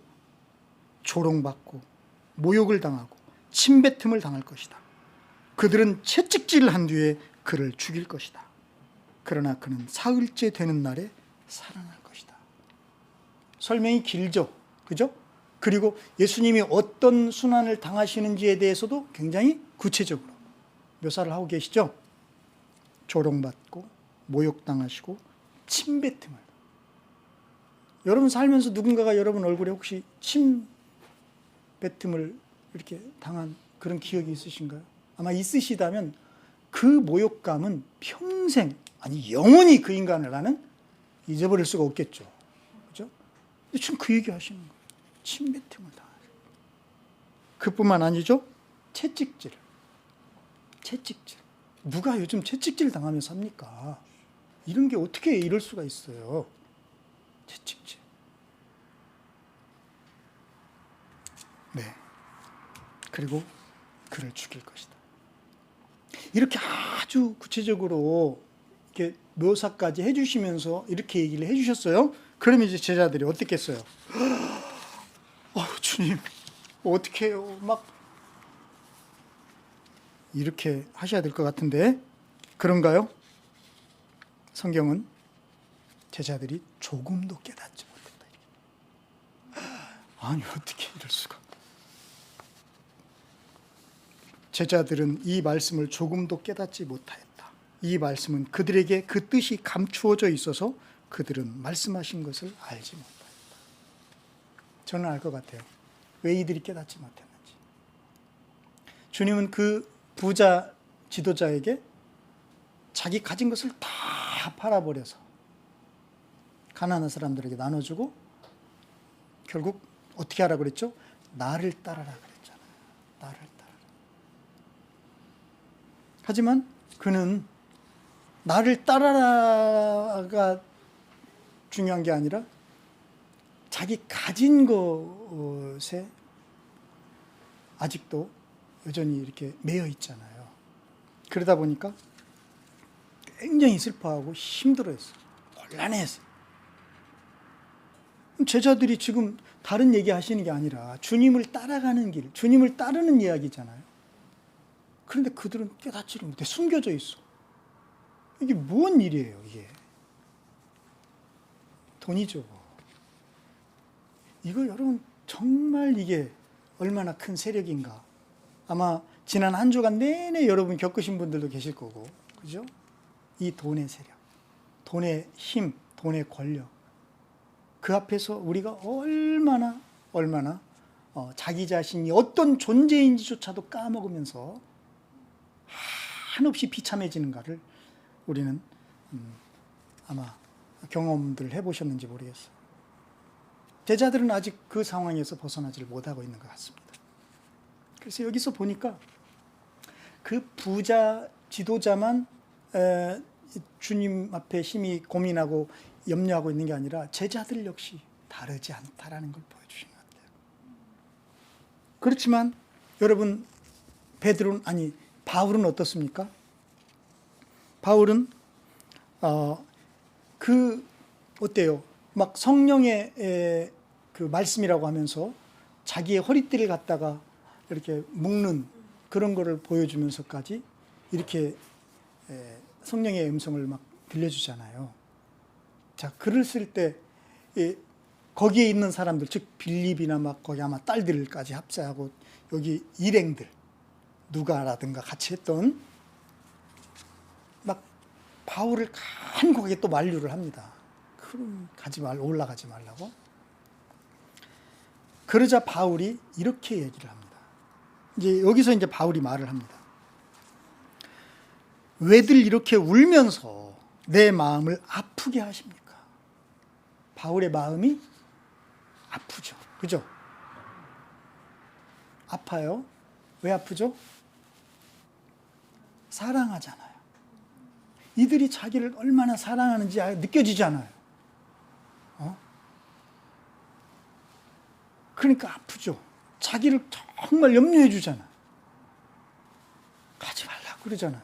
조롱받고 모욕을 당하고 침뱉음을 당할 것이다. 그들은 채찍질을 한 뒤에 그를 죽일 것이다. 그러나 그는 사흘째 되는 날에 살아날 것이다. 설명이 길죠, 그죠? 그리고 예수님이 어떤 순환을 당하시는지에 대해서도 굉장히 구체적으로 묘사를 하고 계시죠. 조롱받고 모욕당하시고 침뱉음을. 여러분 살면서 누군가가 여러분 얼굴에 혹시 침뱉음을 이렇게 당한 그런 기억이 있으신가요? 아마 있으시다면 그 모욕감은 평생, 아니 영원히 그 인간을 나는 잊어버릴 수가 없겠죠. 그죠? 근데 지금 그 얘기 하시는 거예요. 침뱉음을 당하죠. 그뿐만 아니죠. 채찍질. 누가 요즘 채찍질 당하며 삽니까? 이런 게 어떻게 이럴 수가 있어요. 채찍질. 네. 그리고 그를 죽일 것이다. 이렇게 아주 구체적으로 이렇게 묘사까지 해주시면서 이렇게 얘기를 해주셨어요. 그러면 이제 제자들이 어떻겠어요? 주님, 어떻게 해요? 막 이렇게 하셔야 될 것 같은데 그런가요? 성경은 제자들이 조금도 깨닫지 못했다. 아니 어떻게 이럴 수가? 제자들은 이 말씀을 조금도 깨닫지 못하였다. 이 말씀은 그들에게 그 뜻이 감추어져 있어서 그들은 말씀하신 것을 알지 못하였다. 저는 알 것 같아요. 왜 이들이 깨닫지 못했는지. 주님은 그 부자 지도자에게 자기 가진 것을 다 팔아버려서 가난한 사람들에게 나눠주고 결국 어떻게 하라 그랬죠? 나를 따라라 그랬잖아요. 나를 따라라. 하지만 그는 나를 따라라가 중요한 게 아니라 자기 가진 것에 아직도 여전히 이렇게 매여 있잖아요. 그러다 보니까 굉장히 슬퍼하고 힘들어했어요. 곤란했어요. 제자들이 지금 다른 얘기 하시는 게 아니라 주님을 따라가는 길, 주님을 따르는 이야기잖아요. 그런데 그들은 깨닫지를 못해. 숨겨져 있어. 이게 뭔 일이에요, 이게? 돈이죠. 이거 여러분 정말 이게 얼마나 큰 세력인가. 아마 지난 한 주간 내내 여러분 겪으신 분들도 계실 거고, 그죠? 이 돈의 세력, 돈의 힘, 돈의 권력. 그 앞에서 우리가 얼마나 자기 자신이 어떤 존재인지조차도 까먹으면서 한없이 비참해지는가를 우리는 아마 경험들 해보셨는지 모르겠어요. 제자들은 아직 그 상황에서 벗어나지를 못하고 있는 것 같습니다. 그래서 여기서 보니까 그 부자 지도자만 주님 앞에 심히 고민하고 염려하고 있는 게 아니라 제자들 역시 다르지 않다라는 걸 보여주신 것 같아요. 그렇지만 여러분 바울은 어떻습니까? 바울은 어때요? 막 성령의 그 말씀이라고 하면서 자기의 허리띠를 갖다가 이렇게 묶는 그런 거를 보여주면서까지 이렇게 성령의 음성을 막 들려주잖아요. 자, 글을 쓸 때 거기에 있는 사람들, 즉 빌립이나 막 거기 아마 딸들까지 합세하고 여기 일행들 누가라든가 같이 했던 막 바울을 간곡하게 또 만류를 합니다. 그럼 올라가지 말라고. 그러자 바울이 이렇게 얘기를 합니다. 이제 여기서 이제 바울이 말을 합니다. 왜들 이렇게 울면서 내 마음을 아프게 하십니까? 바울의 마음이 아프죠. 그죠? 아파요. 왜 아프죠? 사랑하잖아요. 이들이 자기를 얼마나 사랑하는지 느껴지잖아요. 그러니까 아프죠. 자기를 정말 염려해 주잖아요. 가지 말라고 그러잖아요.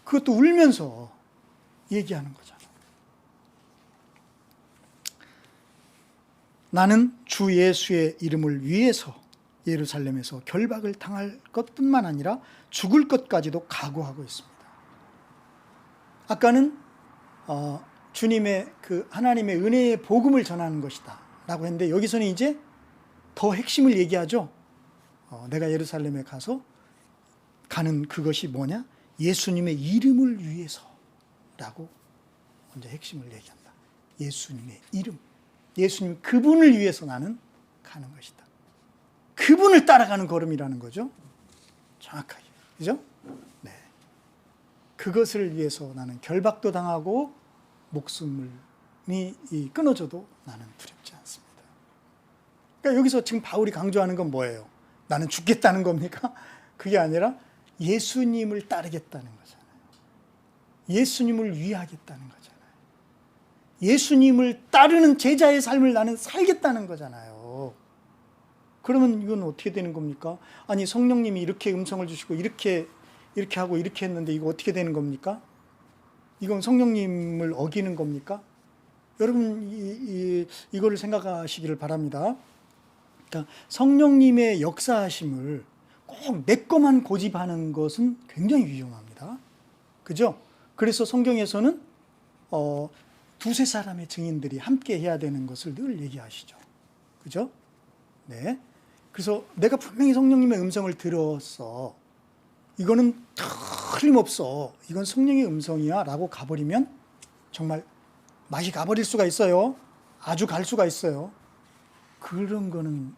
그것도 울면서 얘기하는 거잖아요. 나는 주 예수의 이름을 위해서 예루살렘에서 결박을 당할 것뿐만 아니라 죽을 것까지도 각오하고 있습니다. 아까는 주님의 그 하나님의 은혜의 복음을 전하는 것이다 라고 했는데 여기서는 이제 더 핵심을 얘기하죠. 내가 예루살렘에 가서 가는 그것이 뭐냐? 예수님의 이름을 위해서라고 먼저 핵심을 얘기한다. 예수님의 이름, 예수님 그분을 위해서 나는 가는 것이다. 그분을 따라가는 걸음이라는 거죠. 정확하게, 그죠? 네. 그것을 위해서 나는 결박도 당하고 목숨이 끊어져도 나는 두렵지 않습니다. 그러니까 여기서 지금 바울이 강조하는 건 뭐예요? 나는 죽겠다는 겁니까? 그게 아니라 예수님을 따르겠다는 거잖아요. 예수님을 위하겠다는 거잖아요. 예수님을 따르는 제자의 삶을 나는 살겠다는 거잖아요. 그러면 이건 어떻게 되는 겁니까? 아니 성령님이 이렇게 음성을 주시고 이렇게 하고 이렇게 했는데 이거 어떻게 되는 겁니까? 이건 성령님을 어기는 겁니까? 여러분 이거를 생각하시기를 바랍니다. 그러니까 성령님의 역사하심을 꼭 내 것만 고집하는 것은 굉장히 위험합니다. 그죠? 그래서 성경에서는 두세 사람의 증인들이 함께 해야 되는 것을 늘 얘기하시죠. 그죠? 네. 그래서 내가 분명히 성령님의 음성을 들었어. 이거는 틀림없어. 이건 성령의 음성이야 라고 가버리면 정말 맛이 가버릴 수가 있어요. 아주 갈 수가 있어요. 그런 거는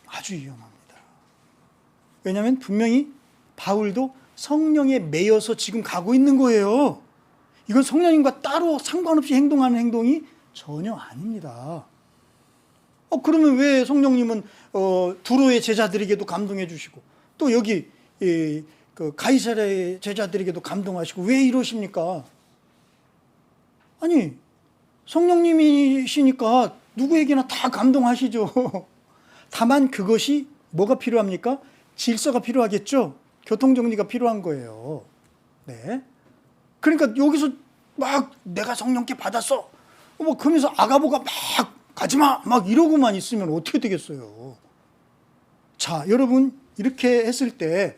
아주 위험합니다. 왜냐하면 분명히 바울도 성령에 매여서 지금 가고 있는 거예요. 이건 성령님과 따로 상관없이 행동하는 행동이 전혀 아닙니다. 그러면 왜 성령님은 두로의 제자들에게도 감동해 주시고 또 여기 그 가이사랴의 제자들에게도 감동하시고 왜 이러십니까? 아니, 성령님이시니까 누구에게나 다 감동하시죠. 다만 그것이 뭐가 필요합니까? 질서가 필요하겠죠. 교통정리가 필요한 거예요. 네. 그러니까 여기서 막 내가 성령께 받았어. 그러면서 아가보가 막 가지마 막 이러고만 있으면 어떻게 되겠어요. 자, 여러분 이렇게 했을 때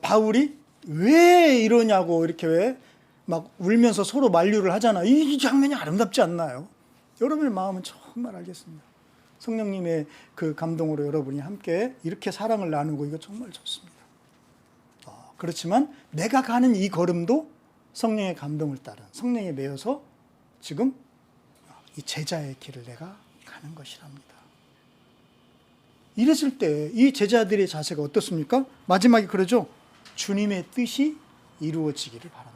바울이 왜 이러냐고 이렇게 왜 막 울면서 서로 만류를 하잖아. 이 장면이 아름답지 않나요? 여러분의 마음은 정말 알겠습니다. 성령님의 그 감동으로 여러분이 함께 이렇게 사랑을 나누고 이거 정말 좋습니다. 그렇지만 내가 가는 이 걸음도 성령의 감동을 따른 성령에 매여서 지금 이 제자의 길을 내가 가는 것이랍니다. 이랬을 때 이 제자들의 자세가 어떻습니까? 마지막에 그러죠. 주님의 뜻이 이루어지기를 바랍니다.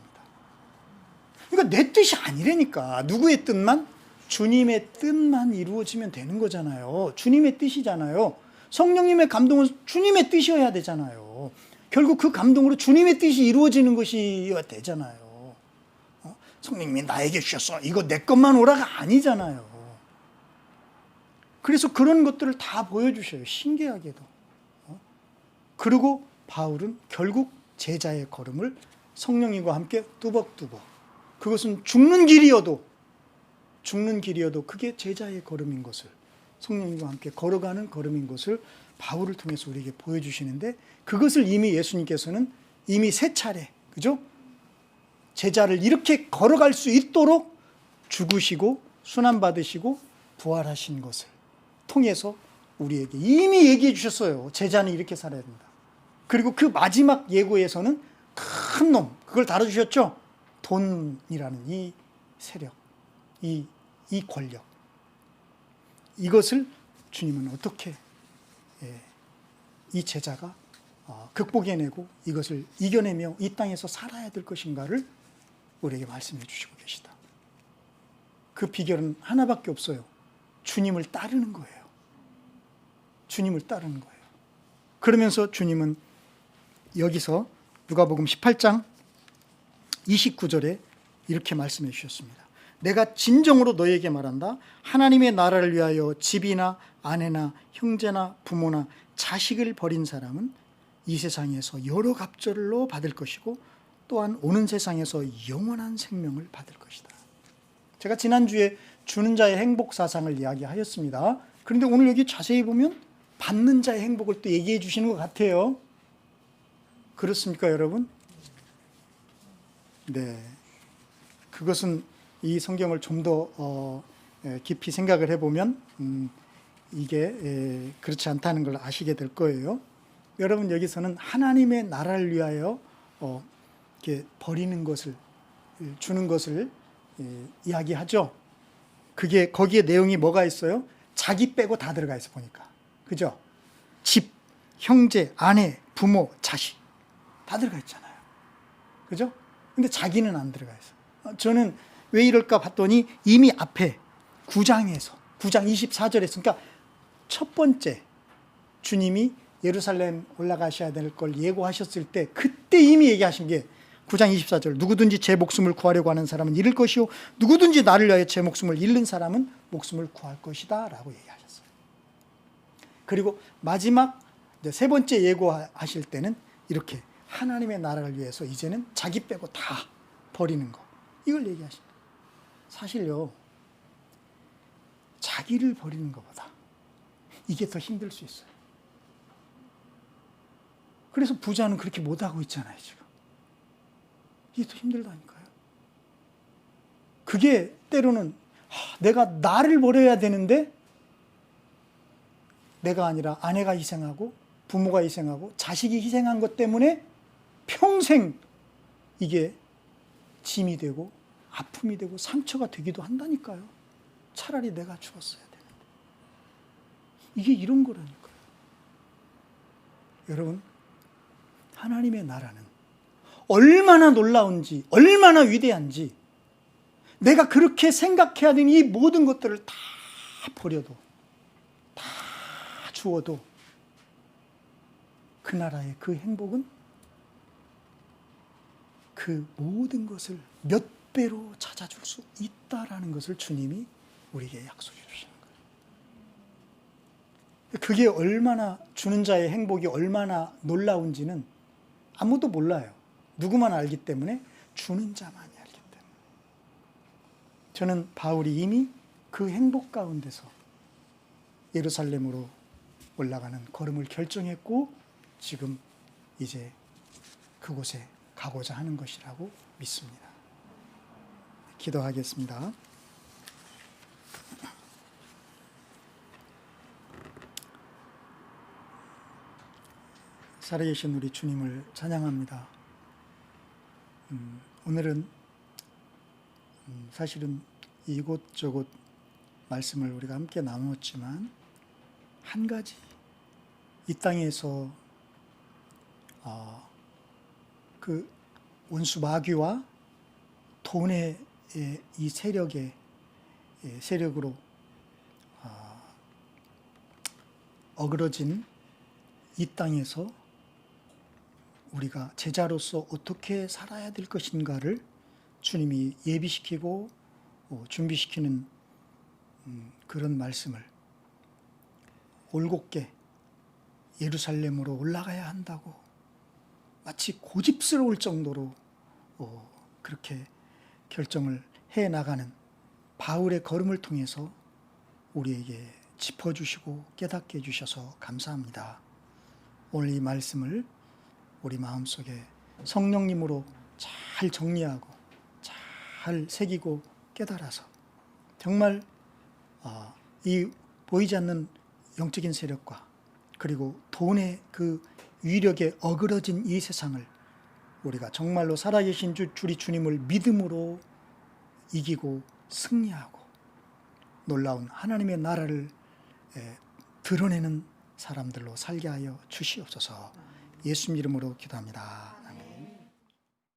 그러니까 내 뜻이 아니라니까. 누구의 뜻만? 주님의 뜻만 이루어지면 되는 거잖아요. 주님의 뜻이잖아요. 성령님의 감동은 주님의 뜻이어야 되잖아요. 결국 그 감동으로 주님의 뜻이 이루어지는 것이어야 되잖아요. 성령님이 나에게 주셨어. 이거 내 것만 오라가 아니잖아요. 그래서 그런 것들을 다 보여주셔요. 신기하게도. 그리고 바울은 결국 제자의 걸음을 성령님과 함께 뚜벅뚜벅. 그것은 죽는 길이어도 그게 제자의 걸음인 것을 성령님과 함께 걸어가는 걸음인 것을 바울을 통해서 우리에게 보여주시는데 그것을 이미 예수님께서는 이미 3차례 그죠? 제자를 이렇게 걸어갈 수 있도록 죽으시고 순환받으시고 부활하신 것을 통해서 우리에게 이미 얘기해 주셨어요. 제자는 이렇게 살아야 된다. 그리고 그 마지막 예고에서는 큰 놈 그걸 다뤄주셨죠. 돈이라는 이 세력, 이 권력 이것을 주님은 어떻게 이 제자가 극복해내고 이것을 이겨내며 이 땅에서 살아야 될 것인가를 우리에게 말씀해 주시고 계시다. 그 비결은 하나밖에 없어요. 주님을 따르는 거예요. 주님을 따르는 거예요. 그러면서 주님은 여기서 누가복음 18장 29절에 이렇게 말씀해 주셨습니다. 내가 진정으로 너에게 말한다. 하나님의 나라를 위하여 집이나 아내나 형제나 부모나 자식을 버린 사람은 이 세상에서 여러 갑절로 받을 것이고 또한 오는 세상에서 영원한 생명을 받을 것이다. 제가 지난주에 주는 자의 행복 사상을 이야기하였습니다. 그런데 오늘 여기 자세히 보면 받는 자의 행복을 또 얘기해 주시는 것 같아요. 그렇습니까, 여러분? 네. 그것은 이 성경을 좀 더 깊이 생각을 해보면 이게 그렇지 않다는 걸 아시게 될 거예요. 여러분 여기서는 하나님의 나라를 위하여 이렇게 버리는 것을 주는 것을 이야기하죠. 그게 거기에 내용이 뭐가 있어요? 자기 빼고 다 들어가 있어 보니까. 그죠? 집, 형제, 아내, 부모, 자식 다 들어가 있잖아요. 그죠? 근데 자기는 안 들어가 있어. 저는 왜 이럴까 봤더니 이미 앞에 9장 24절에서 그러니까 첫 번째 주님이 예루살렘 올라가셔야 될 걸 예고하셨을 때 그때 이미 얘기하신 게 9장 24절 누구든지 제 목숨을 구하려고 하는 사람은 잃을 것이요 누구든지 나를 위하여 제 목숨을 잃는 사람은 목숨을 구할 것이다 라고 얘기하셨어요. 그리고 마지막 세 번째 예고하실 때는 이렇게 하나님의 나라를 위해서 이제는 자기 빼고 다 버리는 거 이걸 얘기하십니다. 사실요 자기를 버리는 것보다 이게 더 힘들 수 있어요. 그래서 부자는 그렇게 못하고 있잖아요 지금. 이게 더 힘들다니까요. 그게 때로는 내가 나를 버려야 되는데 내가 아니라 아내가 희생하고 부모가 희생하고 자식이 희생한 것 때문에 평생 이게 짐이 되고 아픔이 되고 상처가 되기도 한다니까요. 차라리 내가 죽었어야 되는데. 이게 이런 거라니까요. 여러분 하나님의 나라는 얼마나 놀라운지, 얼마나 위대한지, 내가 그렇게 생각해야 되는 이 모든 것들을 다 버려도, 다 주어도 그 나라의 그 행복은 그 모든 것을 몇 배로 찾아줄 수 있다라는 것을 주님이 우리에게 약속해 주시는 거예요. 그게 얼마나, 주는 자의 행복이 얼마나 놀라운지는 아무도 몰라요. 누구만 알기 때문에, 주는 자만이 알기 때문에. 저는 바울이 이미 그 행복 가운데서 예루살렘으로 올라가는 걸음을 결정했고 지금 이제 그곳에 가고자 하는 것이라고 믿습니다. 기도하겠습니다. 살아계신 우리 주님을 찬양합니다. 오늘은 사실은 이곳저곳 말씀을 우리가 함께 나누었지만 한 가지, 이 땅에서 그 원수 마귀와 돈의 이 세력으로 어그러진 이 땅에서 우리가 제자로서 어떻게 살아야 될 것인가를 주님이 예비시키고 준비시키는 그런 말씀을, 올곧게 예루살렘으로 올라가야 한다고 마치 고집스러울 정도로 그렇게 결정을 해 나가는 바울의 걸음을 통해서 우리에게 짚어주시고 깨닫게 해주셔서 감사합니다. 오늘 이 말씀을 우리 마음속에 성령님으로 잘 정리하고 잘 새기고 깨달아서 정말 이 보이지 않는 영적인 세력과 그리고 돈의 그 위력에 어그러진 이 세상을 우리가 정말로 살아계신 우리 주님을 믿음으로 이기고 승리하고 놀라운 하나님의 나라를 드러내는 사람들로 살게 하여 주시옵소서. 예수님 이름으로 기도합니다.